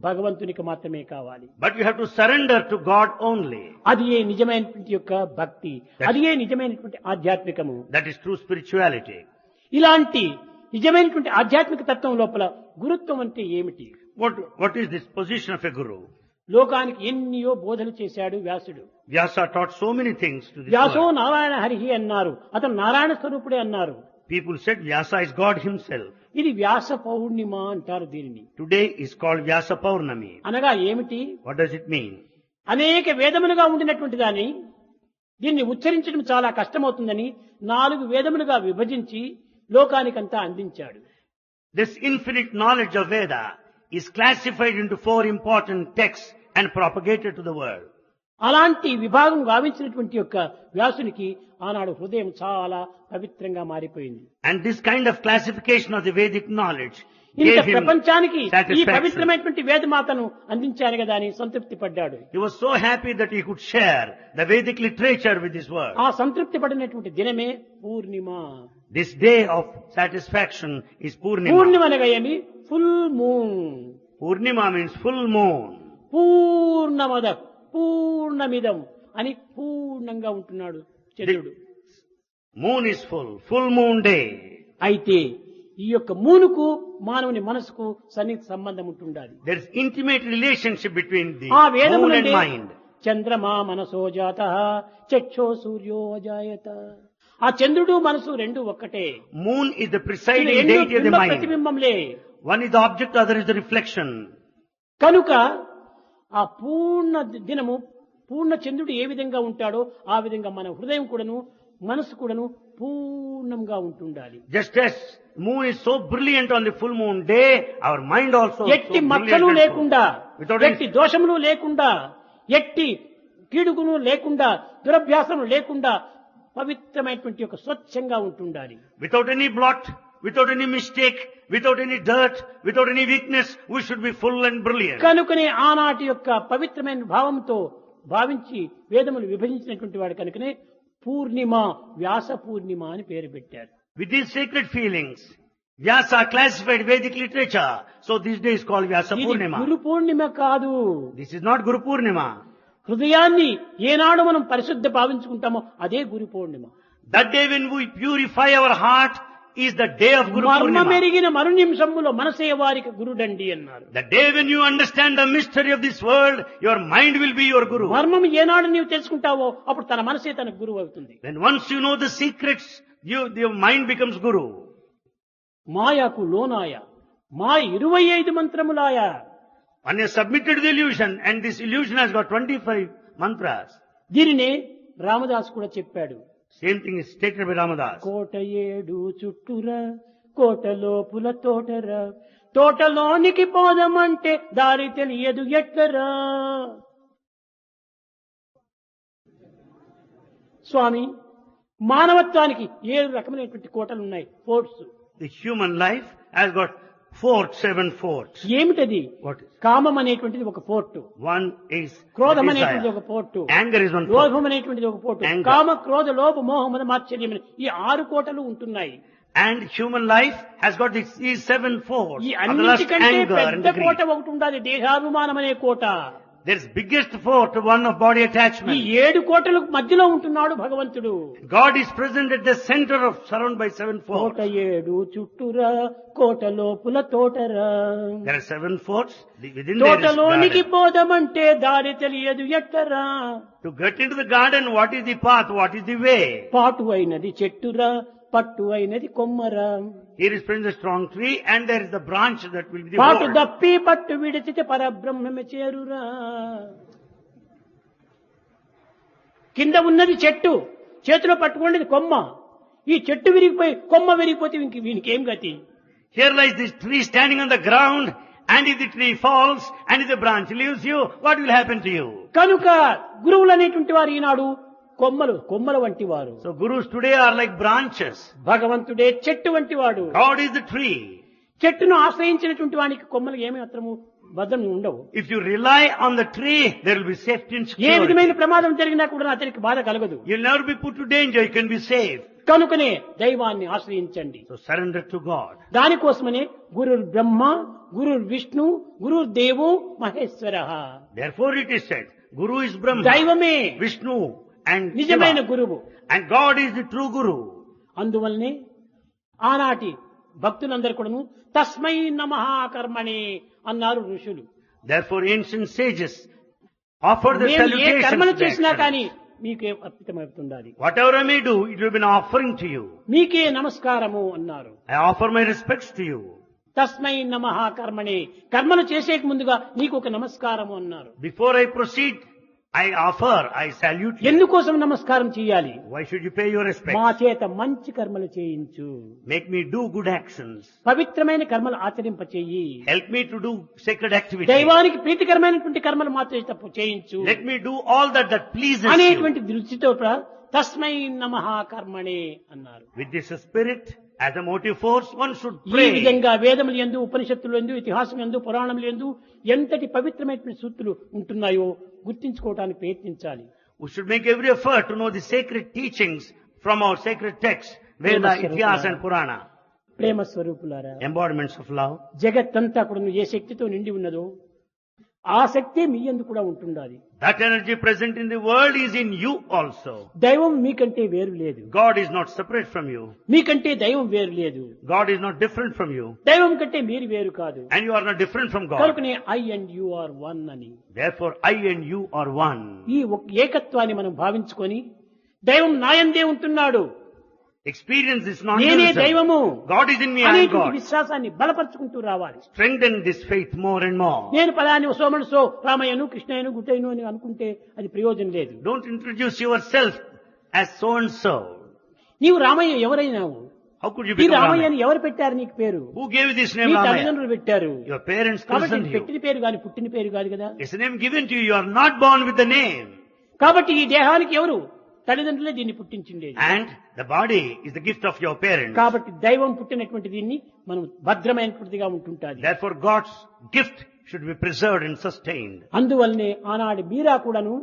భగవంతునికి మాత్రమే కావాలి. you have to surrender to God only. అది ఏ నిజమైనటువంటి యొక్క భక్తి, అది ఏ నిజమైనటువంటి ఆధ్యాత్మికము. That is true spirituality. ఇలాంటి నిజమైనటువంటి ఆధ్యాత్మిక తత్వం లోపల గురుత్వం అంటే ఏమిటి? What is this position of a guru? లోకానికి ఎన్నో బోధలు చేశాడు వ్యాసుడు. Vyasa taught so many things to this వ్యాసో world. Narayana హరిహి అన్నారు, అతను నారాయణ స్వరూపుడే అన్నారు. People said Vyasa is God himself. ఇది వ్యాస పౌర్ణిమ అంటారు దీనిని. Today is called Vyasa Paurnami. అనగా ఏమిటి? What does it mean? అనేక వేదములుగా ఉండినటువంటి దాన్ని దీన్ని ఉచ్చరించడం చాలా కష్టమవుతుందని 4 వేదములుగా విభజించి లోకానికంతా అందించాడు. This infinite knowledge of Veda is classified into 4 important texts and propagated to the world. అలాంటి విభాగం గావించినటువంటి యొక్క వ్యాసునికి ఆనాడు హృదయం చాలా పవిత్రంగా మారిపోయింది. And this kind of classification of the Vedic knowledge ఇంత gave him ప్రపంచానికి ఈ satisfaction. పవిత్రమైనటువంటి వేదమాతను అందించాను కదా అని సంతృప్తి పడ్డాడు. He was so happy that he could share the Vedic literature with this world. ఆ సంతృప్తి పడినటువంటి దినమే పూర్ణిమ. This day of satisfaction is Purnima. పూర్ణిమ అనగా ఏమి? Full moon. Purnima means full moon. పూర్ణమద పూర్ణమిదం అని పూర్ణంగా ఉంటున్నాడు చంద్రుడు. Moon is full moon day. అయితే ఈ యొక్క మూనుకు మానవుని మనసుకు సన్నిహిత సంబంధం ఉంటుండాలి. There is intimate relationship between the ఆ moon వేదములంటే and mind. చంద్రమా మనసో జాతః చక్షో సూర్యో అజాయత. ఆ చంద్రుడు మనసు రెండు ఒక్కటే. Moon is the ఇది presiding రెండు deity of the బింబ mind. ప్రతిబింబంలే. One is the object, the other is the reflection. కనుక ఆ పూర్ణ దినము పూర్ణ చంద్రుడు ఏ విధంగా ఉంటాడో ఆ విధంగా మన హృదయం కూడాను మనసు కూడాను పూర్ణంగా ఉంటుండాలి. Just as moon is so brilliant on the full moon day, our mind also so ఎట్టి brilliant మచ్చలు and లేకుండా, full. Without ఎట్టి దోషములు లేకుండా, ఎట్టి కీడుగును లేకుండా, దురభ్యాసం లేకుండా పవిత్రమైనటువంటి ఒక స్వచ్ఛంగా ఉంటుండాలి. Without any blot, without any mistake, without any dirt, without any weakness, we should be full and brilliant. కనుకనే ఆనాటి యొక్క పవిత్రమైన భావంతో భావించి వేదములు విభజించినటువంటి వాడు కనుకనే పూర్ణిమ, వ్యాస పూర్ణిమ అని పేరు పెట్టారు. With these sacred feelings, Vyasa classified Vedic literature. So this day is called Vyasa ఇది Purnima. గురు పూర్ణిమ కాదు. This is not Guru Purnima. హృదయాన్ని ఏనాడు మనం పరిశుద్ధ భావించుకుంటామో అదే Guru Purnima. That day when we purify our heart is the day of Guru మర్మ Purnima. మెరిగిన మరు నిమిషంలో మనసే వారికి గురుడండి అన్నారు. The day when you understand the mystery of this world, your mind will be your Guru. మర్మం ఏనాడు నీవు తెలుసుకుంటావో అప్పుడు తన మనసే తన గురువు అవుతుంది. When once you know the secrets, your mind becomes Guru. మాయకు లోనాయ, మాయ 25 మంత్రములాయ. One is submitted to the illusion, and this illusion has got 25 mantras. దీనినే రామదాస్ కూడా చెప్పాడు. Same thing is stated by Ramadas. కోట ఏడు చుట్టురా, కోట లోపుల తోటరా, తోటలోనికి పోదమంటే దారి తెలియదు ఎట్లరా. స్వామి, మానవత్వానికి 7 రకమైనటువంటి కోటలు ఉన్నాయి, forts. The human life has got 7 forts. ఏమిటది? What is? కామం అనేటువంటిది ఒక ఫోర్టు, One is క్రోధం desire. అనేటువంటిది ఒక port, Anger is one fort. లోభం అనేటువంటిది ఒక పోర్టు, Anger. కామ క్రోధ లోభ మోహం మాత్సర్యం ఈ 6 కోటలు ఉంటున్నాయి. And human life has got these 7 forts. ఈ Of the lust, అన్నిటికంటే anger and పెద్ద the కోట greed. ఒకటి ఉండాలి, దేహాభిమానం అనే కోట. There's biggest fort, one of body ఈ attachment. 7 కోటలకు మధ్యలో ఉంటున్నాడు భగవంతుడు. God is present at the center of, surrounded by 7 Kota forts. 7 చుట్టురా, Kota లోపుల తోటరా. There are 7 forts. Within there is తోటలోనికి garden. పోదమంటే దారి తెలియదు ఎట్టరా. To get into the garden, what is the path? What is the way? పాటు అయినది చెట్టురా, పట్టు అయినది కొమ్మరా. Here is present a strong tree, and there is the branch that will be the పాటు whole. దప్పి పట్టు విడిచితే పరబ్రహ్మమే చేరురా. కింద ఉన్నది చెట్టు, చేతిలో పట్టుకున్నది కొమ్మ. ఈ చెట్టు విరిగిపోయి కొమ్మ విరిగిపోతే వీనికి ఏం గతి? Here lies this tree standing on the ground, and if the tree falls, and if the branch leaves you, what will happen to you? కనుక గురువులు అనేటువంటి వారు ఈనాడు కొమ్మల వంటి వారు. So gurus today are like branches. భగవంతుడే చెట్టు వంటి వాడు. God is the tree. చెట్టును ఆశ్రయించినటువంటి వానికి కొమ్మలు ఏమి మాత్రము భద్రం ఉండవు. If you rely on the tree, there will be safety and A security. విధమైన ప్రమాదం జరిగినా కూడా అతనికి బాధ కలగదు. You'll never be put to danger. You can be safe. కనుకనే దైవాన్ని ఆశ్రయించండి. So surrender to God. దానికోసమనే గురుర్ బ్రహ్మ, గురుర్ విష్ణు, గురుర్ దేవో Maheshwara. Therefore it is said, Guru is Brahma, దైవమే Vishnu and నిజమైన Shiva. గురువు. And God is the true Guru. అందువల్లనే ఆనాటి భక్తులందరూ కూడాను తస్మై నమః కర్మణి అన్నారు ఋషులు. Therefore ancient sages offer the నేను ఏ కర్మలు salutations. చేసినా to కానీ actions. మీకే అర్పితమవుతుండాలి. Whatever I may do, it will be an offering to you. మీకే నమస్కారము అన్నారు. I offer my respects to you. తస్మై నమః కర్మణి, కర్మలు చేసేక ముందుగా నీకు ఒక నమస్కారము అన్నారు. Before I proceed, I salute you. ఎందుకోసం నమస్కారం చేయాలి? Why should you pay your respect? మా చేత మంచి కర్మలు చేయించు, Make me do good actions. పవిత్రమైన కర్మలు ఆచరింపచేయి, Help me to do sacred activities. దైవానికి ప్రీతికరమైనటువంటి కర్మలు మాత్రం చేయించు Let me do all that pleases you. అనేటువంటి దృష్టితో తస్మై నమః కర్మణి అన్నారు. With this spirit as a motive force, one should ఈ pray. విధంగా వేదములు యందు, ఉపనిషత్తులు యందు, ఇతిహాసం యందు, పురాణములు యందు ఎంతటి పవిత్రమైనటువంటి సూక్తులు ఉంటున్నాయో గుర్తించుకోవడానికి ప్రయత్నించాలి. We should make every effort to know the sacred teachings from our sacred texts, Veda, Itihas and Purana. ప్రేమ స్వరూపులారా, Embodiments of love. జగత్తంతా కూడా ఏ శక్తితో నిండి ఉన్నదో ఆ శక్తి మీ యందు కూడా ఉంటుండాలి. That energy present in the world is in you also. దైవం మీకంటే వేరు లేదు. God is not separate from you. మీకంటే దైవం వేరు లేదు. God is not different from you. దైవం కంటే మీరు వేరు కాదు. And you are not different from God. కనుకనే I and you are one అని. Therefore, I and you are one. ఈ ఏకత్వాన్ని మనం భావించుకొని దైవం నాయందే ఉంటున్నాడు, Experience this నేనే non-dualism. దైవము God is in me, I am అనేటువంటి God. విశ్వాసాన్ని బలపరుచుకుంటూ రావాలి. Strengthen this faith more and more. నేను పలాని సోమనుసో రామయ్యను కృష్ణయ్యను గుట్టయ్యను అని అనుకుంటే అది ప్రయోజనం లేదు. Don't introduce yourself as so and so. నీవు రామయ్య ఎవరైనావు? How could you ఈ become రామయ్యని Ramaya? ఎవరు పెట్టారు నీకు పేరు? Who gave you this నీ name Ramaya? తల్లిదండ్రులు పెట్టారు. Your parents కాబట్టి christened you. పెట్టిన పేరు కాని పుట్టిన పేరు కాదు కదా. It's a name given to you. You are not born with the name. కాబట్టి ఈ దేహానికి ఎవరు తల్లిదండ్రులే దీన్ని పుట్టించిండేది. And the body is the gift of your parents. కాబట్టి దైవం పుట్టినటువంటి దీన్ని మనం భద్రమైనటువంటిదిగా ఉంటుంటాది. Therefore God's gift should be preserved and sustained. అందువల్లనే ఆనాడు మీరా కూడాను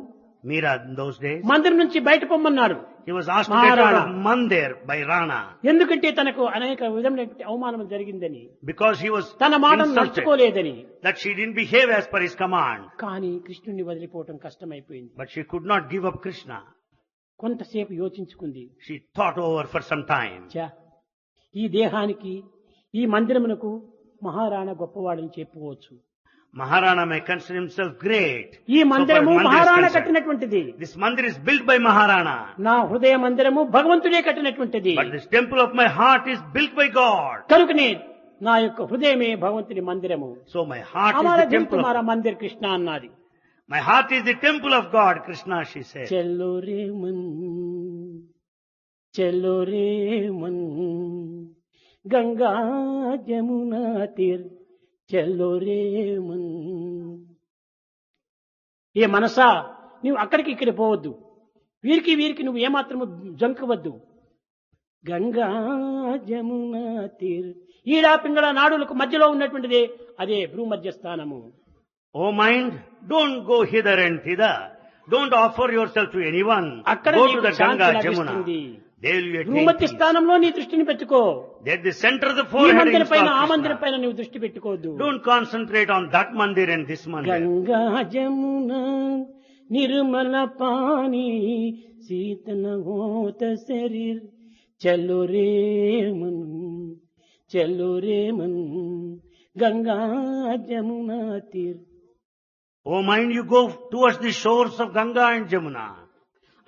Meera in those days, మందిరం నుంచి బయట పొమ్మన్నారు. he was asked to get out Maharana. of Mandir by Rana ఎందుకంటే తనకు అనేక విధమైనటువంటి అవమానం జరిగిందని, because he was తన మాటను insulted నడుచుకోలేదని. that she didn't behave as per his command. కానీ కృష్ణుని వదిలిపోవటం కష్టమైపోయింది. But she could not give up Krishna. కొంతసేపు యోచించుకుంది. She thought over for some time. ఛా, ఈ దేహానికి ఈ మందిరమునకు మహారాణా గొప్పవాడని చెప్పుకోవచ్చు. Maharana may consider himself great. ఈ So far as మందిరము Mandir is Maharana concerned. కట్టినటువంటిది. This mandir is built by Maharana. నా హృదయ మందిరము భగవంతుడే కట్టినటువంటిది. But this temple of my heart is built by God. కనుకనే నా యొక్క హృదయమే భగవంతుని మందిరము. So my heart is Hamara the Dil temple తుమారా of Mandir Krishna అన్నది. my heart is the temple of God, Krishna, she said. చలో రే మన్, చలో రే మన్, గంగా జమునా తీర్, చలో రే మన్. ఏ మనసా, నువ్వు అక్కడికి ఇక్కడ పోవద్దు, వీరికి వీరికి నువ్వు ఏమాత్రము జంకవద్దు. గంగా జమునా తీర్, ఈడా పింగళ నాడులకు మధ్యలో ఉన్నటువంటిదే అదే భూమధ్య స్థానము. Oh mind, don't go hither and thither. Don't offer yourself to anyone. అక్కడ Go to నీకు the శాంతి Ganga, Jamuna. లభిస్తుంది. There will attain భూమధ్య peace. స్థానంలో నీ దృష్టిని పెట్టుకో. There at the center of the ఈ forehead మందిర పైన install ఆ మందిరం Krishna. పైన నువ్వు దృష్టి పెట్టుకోవద్దు. Don't concentrate on that mandir and this mandir. Ganga Jamuna Nirmala pani శీతల హోత శరీర్, చలో రే మన్, చలో రే Mann, Ganga Jamuna తీర్. Oh mind, you go towards the shores of Ganga and Jamuna.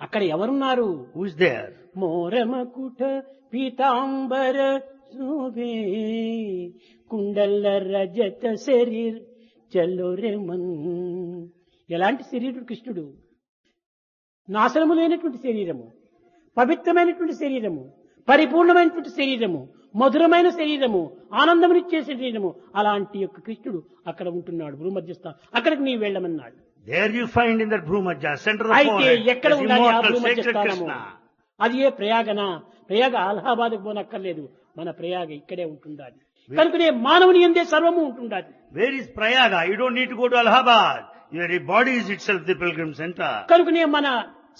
అక్కడ ఎవరున్నారు? Who is there? మోరమకుట పీతాంబర శోభే, కుండల రజత శరీర్, చలో రే మన్. ఎలాంటి శరీరుడు కృష్ణుడు? నాశనము లేనటువంటి శరీరము, పవిత్రమైనటువంటి శరీరము, పరిపూర్ణమైనటువంటి శరీరము, మధురమైన శరీరము, ఆనందమునిచ్చే శరీరము. అలాంటి యొక్క కృష్ణుడు అక్కడ ఉంటున్నాడు భూమధ్యస్థానం. అక్కడికి నీ వెళ్ళమన్నాడు. There you find in that Bhumajja, center of the అయితే forehead, ఎక్కడ this ఉండాలి ఆ immortal భూమధ్య sacred స్థానము? Krishna. అది ఏ ప్రయాగనా? ప్రయాగ అలహాబాద్కు పోనక్కర్లేదు, మన ప్రయాగ ఇక్కడే ఉంటుండాలి. కనుకనే మానవుని యందే సర్వము ఉంటుండాలి. Where is Prayaga? You don't need to go to Allahabad. Your body is itself the pilgrim center. కనుకనే మన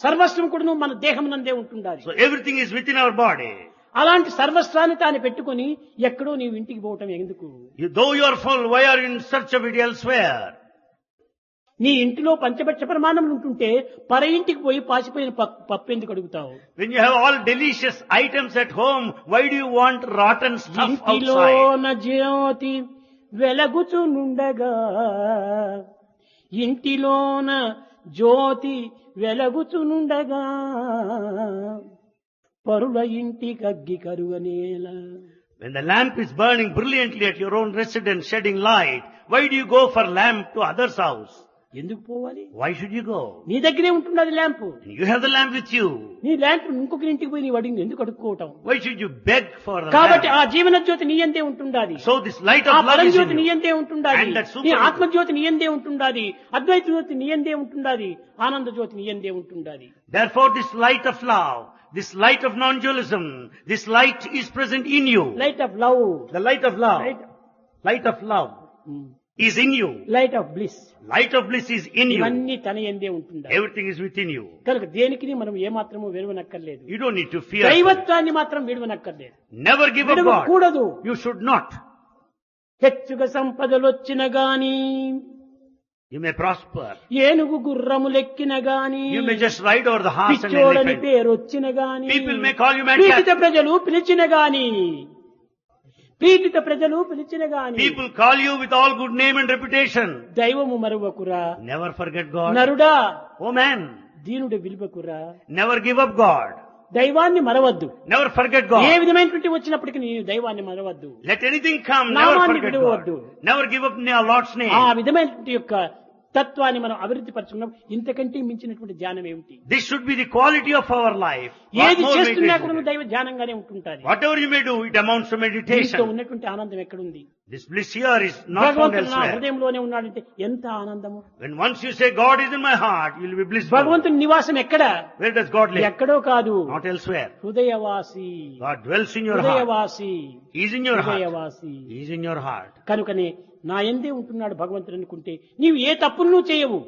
సర్వస్వం కూడా మన దేహం నందే ఉంటుండాలి. So everything is within our body. అలాంటి సర్వస్వాన్ని తాను పెట్టుకొని ఎక్కడో నీవు ఇంటికి పోవటం ఎందుకు? Though you are full, why are you in search of it elsewhere? నీ ఇంటిలో పంచపక్ష ప్రమాణములు ఉంటుంటే పర ఇంటికి పోయి పాసిపోయిన పప్పు ఎందుకు అడుగుతావు? When you have all delicious items at home, why do you want rotten stuff outside? ఇంటిలోన జ్యోతి వెలగుచునుండగా, ఇంటిలోన జ్యోతి వెలగుచునుండగా, పరుల ఇంటికి అగ్గి కరుగనేల. When the lamp is burning brilliantly at your own residence, shedding light, why do you go for lamp to others' house? ఎందుకు పోవాలి? Why should you go? నీ దగ్గరే ఉంటున్నది lamp. You have the lamp with you. నీ ల్యాంప్ ఇంకొక ఇంటికి పోయి నీ అడిగి ఎందుకు అడుక్కోవటం? Why should you beg for the కాబట్టి lamp? ఆ జీవన జ్యోతి నీ యందే ఉంటుండాలి. So this light ఆ of love is Paramjyothi in నీ you. యందే ఉంటుండాలి. And that super- నీ ఆత్మజ్యోతి నీ యందే ఉంటుండాలి. అద్వైత జ్యోతి నీ యందే ఉంటుండాలి. ఆనంద జ్యోతి నీ యందే ఉంటుండాలి. Therefore this light of love, this light of non-dualism, this light is present in you. Light of love, The light of love, light of love is in you. Light of bliss, Light of bliss is in you. ఇవన్నీ తన యందే ఉంటుండాలి. Everything is within you. కనుక దేనికి మనం ఏమాత్రము విడవనక్కర్లేదు. You don't need to fear. దైవత్వాన్ని మాత్రం విడవనక్కర్లేదు. Never give up God. విడవకూడదు. You should not. హెచ్చుగా సంపదలొచ్చిన గాని, You may prosper. ఏనుగు గుర్రములెక్కిన గాని, You may just ride over the horse and పిచ్చోడని elephant. పేరొచ్చిన గాని, People may call you పీడిత madman. ప్రజలు పిలిచిన గాని, పీడిత ప్రజలు పిలిచిన గాని, People call you with all good name and reputation. దైవము మరువకురా. Never forget God. నరుడా, Oh man, దీనుడు విలువకురా. never give up God. దైవాన్ని మరవద్దు. Never forget ఏ God. విధమైనటువంటి వచ్చినప్పటికీ నీ దైవాన్ని మరవద్దు. Let anything come, never నామాన్ని forget విడవద్దు. God. Never give up our Lord's name. ఆ విధమైనటువంటి యొక్క తత్వాన్ని మనం అభివృద్ధి పరచుకున్నాం. ఇంతకంటే మించినటువంటి ధ్యానం ఏమిటి? This should be the quality of our life. What ఏది more చేస్తున్నా meditation? కూడా నువ్వు దైవ ధ్యానంగానే ఉంటుంటాది. Whatever you may do, it amounts to దీంట్లో meditation. ఉన్నటువంటి ఆనందం ఎక్కడుంది? This bliss here is not found భగవంతుడు నా elsewhere. హృదయంలోనే ఉన్నాడంటే ఎంత ఆనందము. When once you say God is in my heart, you will be blissful. భగవంతుని నివాసం ఎక్కడ? Where does God live? ఎక్కడో కాదు, Not elsewhere. హృదయవాసి. God dwells in your heart. హృదయవాసి, He is in your heart. హృదయవాసి. He is in your heart. కనుకనే నా ఎందే ఉంటున్నాడు భగవంతుడు అనుకుంటే నీవు ఏ తప్పును నువ్వు చేయవు.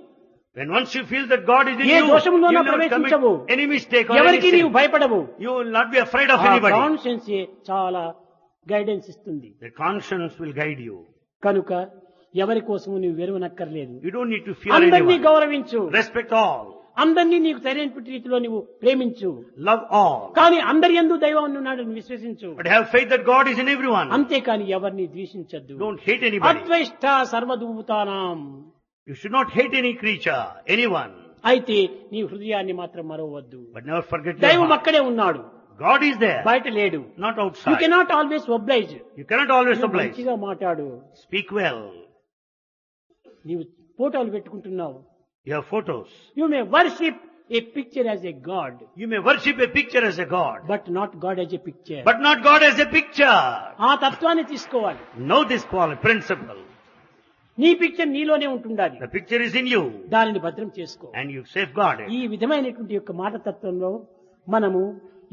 When once you feel that God is in A you, దోషంలోనూ you will not ప్రవేశించవు. commit any mistake or any ఎవరికి నీవు sin. భయపడవు. You will not be afraid of ఆ anybody. కాన్షియన్స్ చాలా గైడెన్స్ ఇస్తుంది. The conscience will guide you. కనుక ఎవరి కోసము నువ్వు వెరువనక్కర్లేదు. You don't need to fear అందరినీ anyone. గౌరవించు, Respect all. అందరినీ నీకు సరైన రీతిలో నువ్వు ప్రేమించు. Love all. కానీ అందరి యందు దైవం ఉన్నాడు విశ్వసించు. But have faith that God is in everyone. అంతేకాని ఎవరిని ద్వేషించద్దు. Don't hate anybody. అద్వేష్ట సర్వదూతానాం. You should not hate any creature, anyone. అయితే నీ హృదయాన్ని మాత్రం మరవద్దు. But never forget your దైవం heart. అక్కడే ఉన్నాడు, God is there, బయట లేడు. not you outside. Cannot always oblige. You cannot always oblige. మంచిగా మాట్లాడు. Speak well. నీవు ఫోటోలు పెట్టుకుంటున్నావు. You have photos. You may worship A picture as a God, You may worship a picture as a God, but not God as a picture. but not God as a picture. ఆ తత్వాన్ని తీసుకోవాలి. Know this principle. నీ పిక్చర్ నీలోనే ఉంటుండాలి, The picture is in you, దానిని భద్రం చేసుకో. and you safeguard it. ఈ విధమైనటువంటి యొక్క మాట తత్వంలో మనము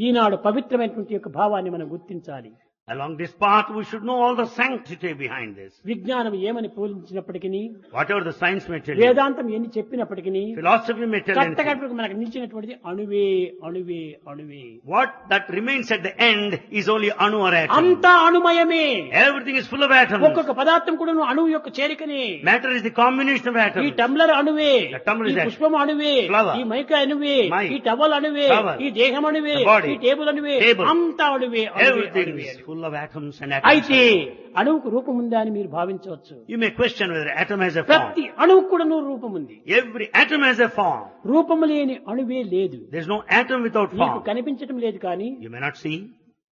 ఈనాడు పవిత్రమైనటువంటి యొక్క భావాన్ని మనం గుర్తించాలి. Along this path, we should know all the sanctity behind this. విజ్ఞానం ఏమని పూజించినప్పటికీ, Whatever the science may tell you, వేదాంతం ఎన్ని చెప్పినప్పటికీ, philosophy may tell anything. కట్టకట్టుకు మనకు నిలిచినటువంటిది అణువే అణువే అణువే. What that remains at the end is only anu or atom. అంతా అణుమయమే. Everything is full of atoms. ఒక్కొక్క పదార్థం కూడా అణువు యొక్క చేరికనే. Matter is the combination of ఈ atoms. టంబ్లర్ అణువే, The tumbler ఈ is పుష్పం అణువే, flower. ఈ మైక అణువే, Mic. ఈ టవల్ అణువే, Towel. ఈ దేహం అణువే, The body. ఈ టేబుల్ అణువే, Table. అంతా అణువే అణువే, Everything అణువే. is full of atoms and అయితే atoms. అణువుకు రూపం ఉందా అని మీరు భావించవచ్చు. You may question whether atom has a form. ప్రతి అణువుకు కూడా రూపం ఉంది. Every atom has a form. రూపము లేని అణువే లేదు. There's no atom without నీకు form. కనిపించడం లేదు కానీ You may not see,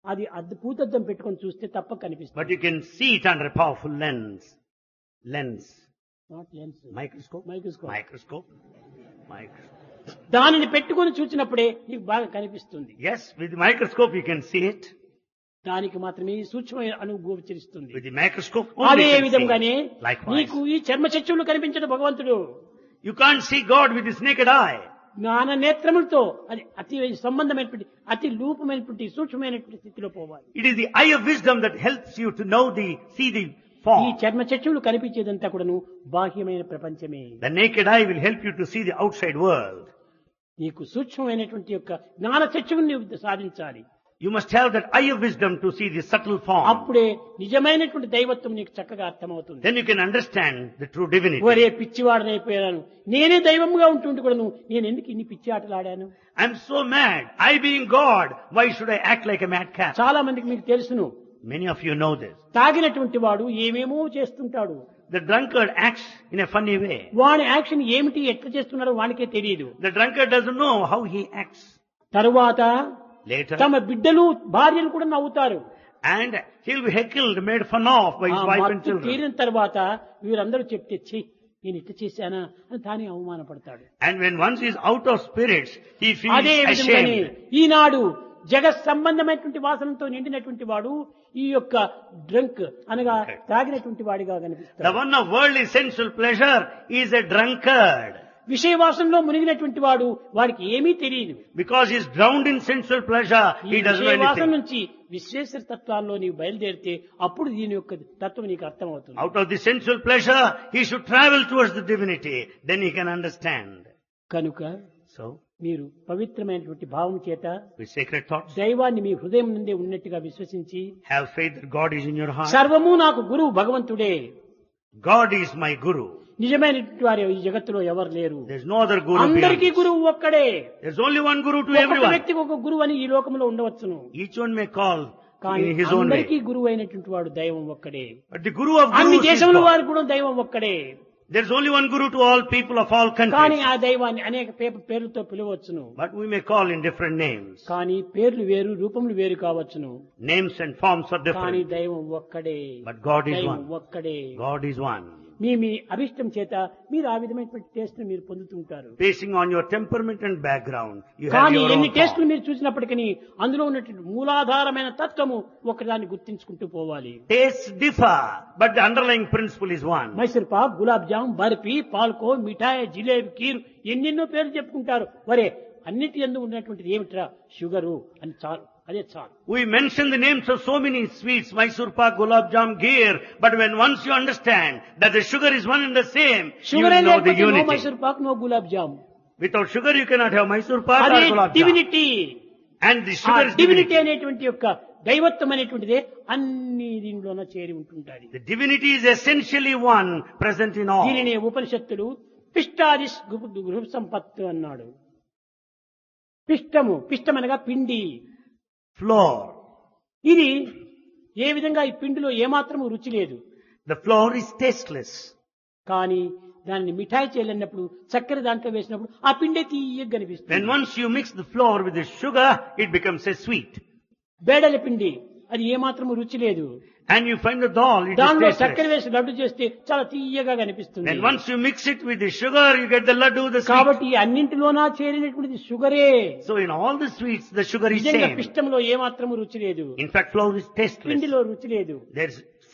అది పూతద్దం పెట్టుకొని చూస్తే తప్ప but కనిపిస్తుంది. you can see it under a powerful lens. Lens. Not lens. Microscope. Microscope. Microscope. Microscope. దానిని పెట్టుకొని చూసినప్పుడే నీకు బాగా కనిపిస్తుంది. Yes, with the microscope you can see it. దానికి మాత్రమే సూక్ష్మమైన అణువు గోచరిస్తుంది. With the microscope అదే only you can విధంగానే see. Likewise. నీకు ఈ చర్మ చచ్చులు కనిపించడు భగవంతుడు. You can't see God with this naked eye. జ్ఞాన నేత్రములతో అది అతి సంబంధమైనటువంటి అతి రూపమైనటువంటి సూక్ష్మమైనటువంటి స్థితిలో పోవాలి. It is the eye of wisdom that helps you to see the ఈ form. చర్మ చచ్చులు కనిపించేదంతా కూడాను బాహ్యమైన ప్రపంచమే. The naked eye will help you to see the outside world. నీకు సూక్ష్మమైనటువంటి యొక్క జ్ఞాన చచ్చువుని నీవు సాధించాలి. You must have that eye of wisdom to see the subtle form. అప్పుడే నిజమైనటువంటి దైవత్వం నీకు చక్కగా అర్థమవుతుంది. Then you can understand the true divinity. ఒరే పిచ్చివాడనైపోయాను, నేనే దైవంగా ఉంటుంటే కూడా నేను ఎందుకు ఇన్ని పిచ్చి ఆటలు ఆడాను? I'm so mad. I being God, why should I act like a madcap? చాలా మందికి మీకు తెలుసును, Many of you know this. తాగినటువంటి వాడు ఏమేమో చేస్తుంటాడు. The drunkard acts in a funny way. వాడి యాక్షన్ ఏమిటి ఎట్లా చేస్తున్నాడో వానికే తెలియదు. The drunkard doesn't know how he acts. తరువాత Later, తమ బిడ్డలు భార్యలు కూడా నవ్వుతారు. and he'll be heckled, made fun of by his wife and మత్తు children. తీరిన తర్వాత వీరందరూ చెప్తే ఛీ నేను ఇట్లా చేశానా అని తానే అవమానపడతాడు. And when once he is out of spirits, he అదే feels విధంగానే ashamed. ఈనాడు జగత్ సంబంధమైనటువంటి వాసనతో నిండినటువంటి వాడు ఈ యొక్క డ్రంక్ అనగా తాగినటువంటి వాడిగా The కనిపిస్తాడు. one of worldly sensual pleasure is a drunkard. విషయ వాసనలో మునిగినటువంటి వాడు వాడికి ఏమీ తెలియదు. Because he is drowned in sensual pleasure, ఈ he doesn't know విషయ వాసన anything. నుంచి విశ్వేశ్వర తత్వాల్లో నీవు బయలుదేరితే అప్పుడు దీని యొక్క తత్వం నీకు అర్థమవుతుంది. Out of the sensual pleasure, he should travel towards the divinity. Then he can understand. కనుక So, మీరు పవిత్రమైనటువంటి భావం చేత with sacred thoughts, దైవాన్ని మీ హృదయం నుండే ఉన్నట్టుగా విశ్వసించి have faith that God is in your heart. సర్వము నాకు గురువు భగవంతుడే, God is my guru. నిజమైనటువంటి వారు ఈ జగత్తులో ఎవరు లేరు. There's no other guru అందరికీ beyond this. గురువు ఒక్కడే. There's only one guru to ఒక్కొక్క everyone. వ్యక్తికి ఒక గురువు అని ఈ లోకంలో ఉండవచ్చును, Each one may call కానీ in his own అందరికీ way. గురువు అయినటువంటి వాడు దైవం ఒక్కడే. But the guru of అన్ని gurus is దేశముల God. వారికి కూడా దైవం ఒక్కడే. There's only one guru to all people of all కానీ countries. ఆ దైవాన్ని అనేక పేర్లతో పిలవచ్చును, But we may call in different names. కానీ పేర్లు వేరు రూపములు వేరు కావచ్చును, Names and forms are కానీ different. దైవం ఒక్కడే. But God is దైవం one. ఒక్కడే. God is one. మీ అభిష్టం చేత మీరు ఆ విధమైనటువంటి టేస్ట్ మీరు పొందుతుంటారు. Basing on your temperament and background, you have కానీ your ఎన్ని own టేస్టులు thought. మీరు చూసినప్పటికీ అందులో ఉన్నటువంటి మూలాధారమైన తత్వము ఒకదాన్ని గుర్తించుకుంటూ పోవాలి. Tastes differ, but the underlying principle is one. Mysore pak, gulab jam, barfi, పాల్కో, మిఠాయి, జిలేబీ, కీరు ఎన్నెన్నో పేర్లు చెప్పుకుంటారు. వరే అన్నిటి యందు ఉన్నటువంటిది ఏమిట్రా? షుగరు అని చాలు, అదే చాలు. We mention the names of so many sweets, Mysore pak, gulab jam, gheer, but when once you understand that the sugar is one and the same, you sugar will know the no unity. Mysore pak, no gulab jam. Without sugar you cannot have Mysore pak or అదే gulab jam. Divinity. And the sugar is divinity divinity. అనేటువంటి యొక్క దైవత్వం అనేటువంటిదే అన్ని దీనిలోన చేరి ఉంటుంటాది. The divinity is essentially one, present in all. దీనిని ఉపనిషత్తులు పిష్టాదిస్ గృహ సంపత్తు అన్నాడు. పిష్టం అనగా పిండి. Flour. ఇది ఏ విధంగా ఈ పిండిలో ఏమాత్రము రుచి లేదు. The flour is tasteless. కానీ దాన్ని మిఠాయి చేయలేనప్పుడు చక్కెర దాంట్లో వేసినప్పుడు ఆ పిండే తీయగా When కనిపిస్తుంది. once you mix the flour with the sugar, it becomes a sweet. బేడల పిండి అది ఏమాత్రము రుచి లేదు. And you find the dal, it దానిలో is చక్కెర tasteless. వేసి లడ్డు చేస్తే చాలా తీయగా కనిపిస్తుంది. When once you mix it with the sugar, you get the laddu, the sweet. కాబట్టి అన్నింటిలోనా చేరినటువంటిది షుగరే. So in all the sweets, the sugar is నిజంగా same. పిష్టంలో ఏమాత్రము రుచి లేదు. In fact, flour is tasteless. పిండిలో రుచి లేదు.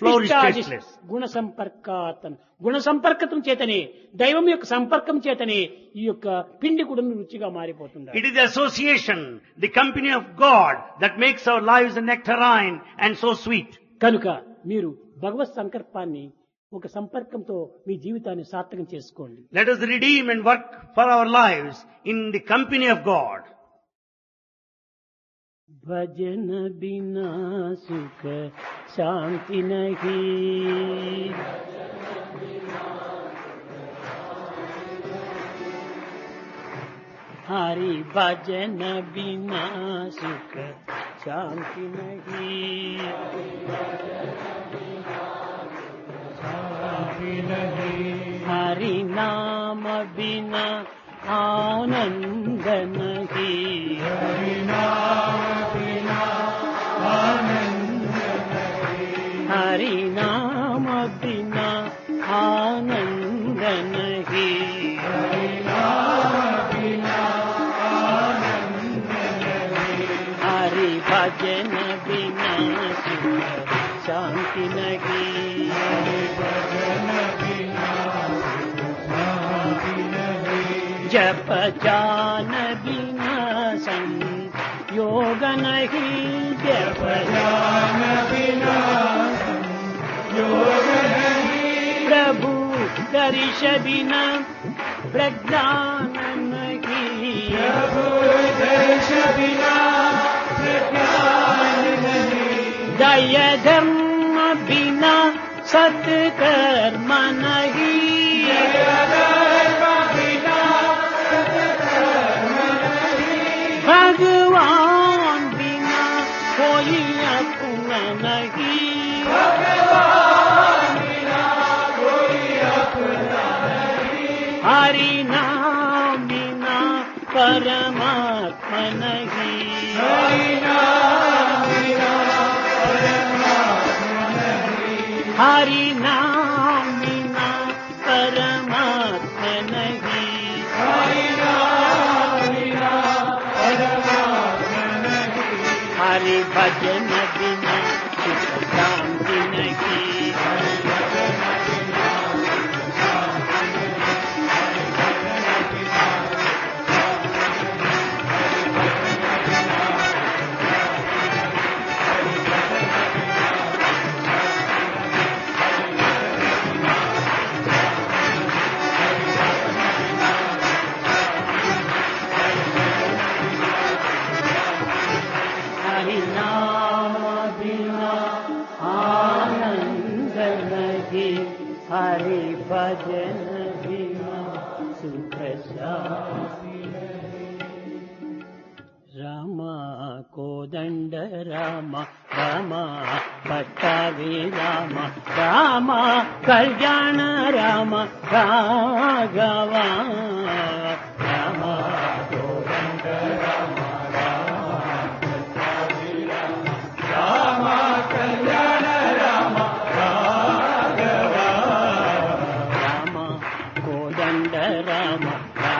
Flour is పిష్టాదిస్ tasteless. గుణ సంపర్కాతన్, గుణ సంపర్కతం చేతనే, దైవం యొక్క సంపర్కం చేతనే ఈ యొక్క పిండి కూడా రుచిగా మారిపోతుంది. It is the association, the company of God that makes our lives a nectarine and so sweet. కనుక మీరు భగవత్ సంకల్పాన్ని ఒక సంపర్కంతో మీ జీవితాన్ని సార్థకం చేసుకోండి. Let us redeem and work for our lives in the company of God. భజన బినా సుఖ శాంతి నహీ, హరి భజన బినా సుఖ శాంతి నహీ, హరి నామ బినా ఆనంద నహీ, हरि नाम बिना आनंद नहीं, हरि भजन बिना सुख शांति नहीं, जप जान बिना संयोग नहीं, जप जान बिना प्रभु दर्श बिना प्रज्ञान नहीं, प्रभु दर्श बिना प्रज्ञान नहीं, दय धर्म बिना सत्कर्म नहीं, दय धर्म बिना सत्कर्म नहीं, भगवान बिना कोई अपना नहीं, हरि नाम बिना परमात्मा नहीं, हरि नाम बिना परमात्मा नहीं, हरि नाम बिना परमात्मा नहीं, हरि नाम बिना परमात्मा नहीं, हरि भजन बिना सुख शांति नहीं, हरि नाम बिना आनंद नहीं, हरि भजन बिना सुख शांति नहीं, रामा कोदंड रामा, रामा पट्टाभि रामा, रामा कल्याण रामा राघवा, रामा कोदंड रामा,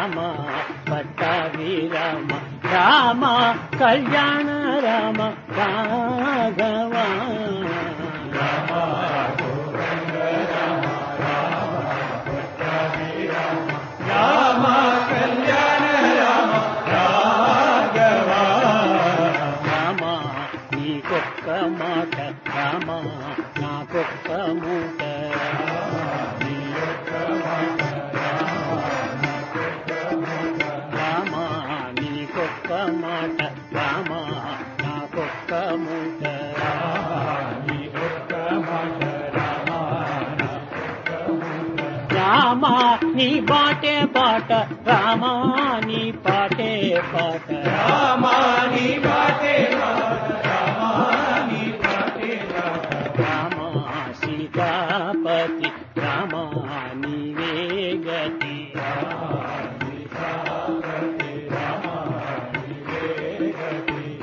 రామ పట్టాభి రామ రామ కళ్యాణ రామ రాఘవ రామ కళ్యాణ రామ రాఘవ రామ నీకొక్క మాట రామ నాకొక్క మూట రామ నీకొక్క మాట రామ నాకొక్క మూట రామ నీ బాటే బాట రామ నీ పాటే పాట రామ నీ పాటే రామ నీ పాటే రామ సీతాపతి రామ నీవే గతి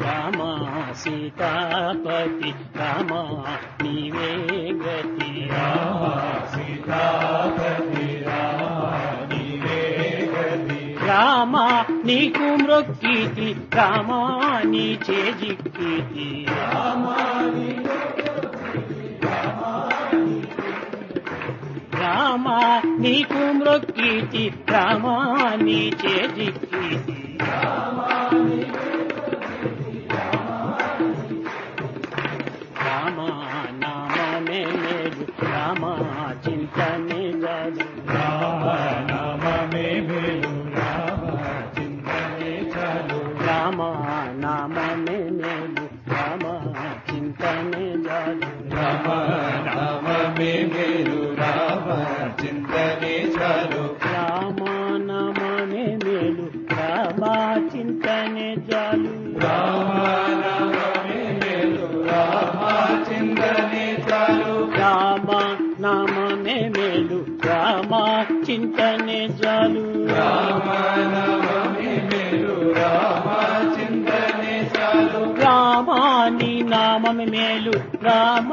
రామ సీతాపతి రామ నీవే గతి రామ నీకు మ్రొక్కితి రామ నీ చేజిక్కితి రామ నీకు మ్రొక్కితి రామ నీ చేజిక్కితి రామ నామమే మేలు రామ చింతనే జాదు నామే మేలు రామ చింతనే చాలు రామ నామమే మేలు రామ చింతనే జాదు రామ నామే మేలు రామ చింతనే చాలు రామ నామమే మేలు రామ చింతనే జాలు రామ నామే మేలు రామ చింతనే చాలు రామ నామమే మేలు రామ చింతనే జాలు రామ నామే మేలు రామ చింతనే చాలు రామ నీ నామమే మేలు రామ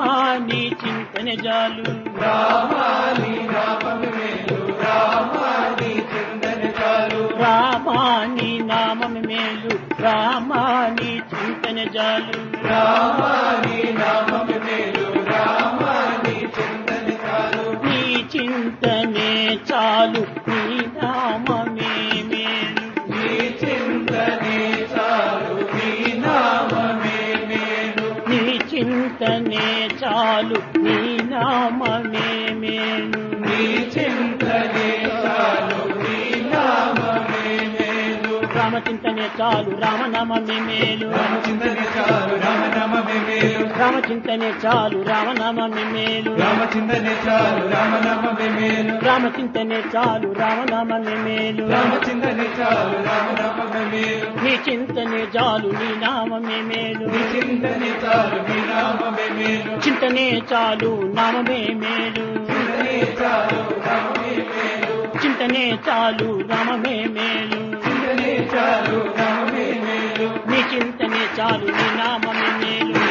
నీ చింతనే జాలు రామ నీ నామమే మేలు రామ నీ చింతనే చాలు రామ నీ నామమే మేలు రామ నీ చింతనే జాలు రామ నీ నామమే మేలు రామ నీ చింతనే చాలు నీ చింతనే చాలు నీ నామమే మేలు నీ చింతనే చాలు నీ నామమే మేలు నీ చింతనే చాలు నీ నామమే మేలు నీ చింతనే చాలు నీ నామమే మేలు రామచింతనే చాలు రామనామమే మేలు రామచింతనే చాలు రామనామమే మేలు రామచింతనే చాలు రామనామమే మేలు రామచింతనే చాలు రామనామమే మేలు రామచింతనే చాలు రామనామమే మేలు రామచింతనే చాలు రామనామమే మేలు నీ చింతనే చాలు నీ నామమే మేలు నీ చింతనే చాలు నీ నామమే మేలు చింతనే చాలు నామమే మేలు చింతనే చాలు రామమే మేలు చింతనే చాలు రామమే మేలు చింతనే చాలు రామమే మేలు నీ చింతనే చాలు నీ నామమే మేలు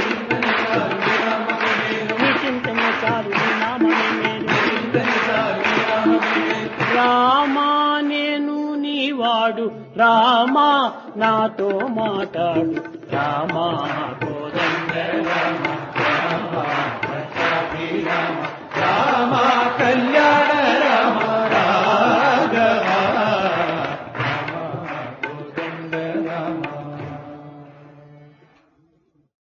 నీ చింతనే చాలు నీ నామమే మేలు చింతనే చాలు రామమే మేలు రామా నేను నీవాడు రామా నాతో మాట్లాడు రామా కోదండ రామ కళ్యాణ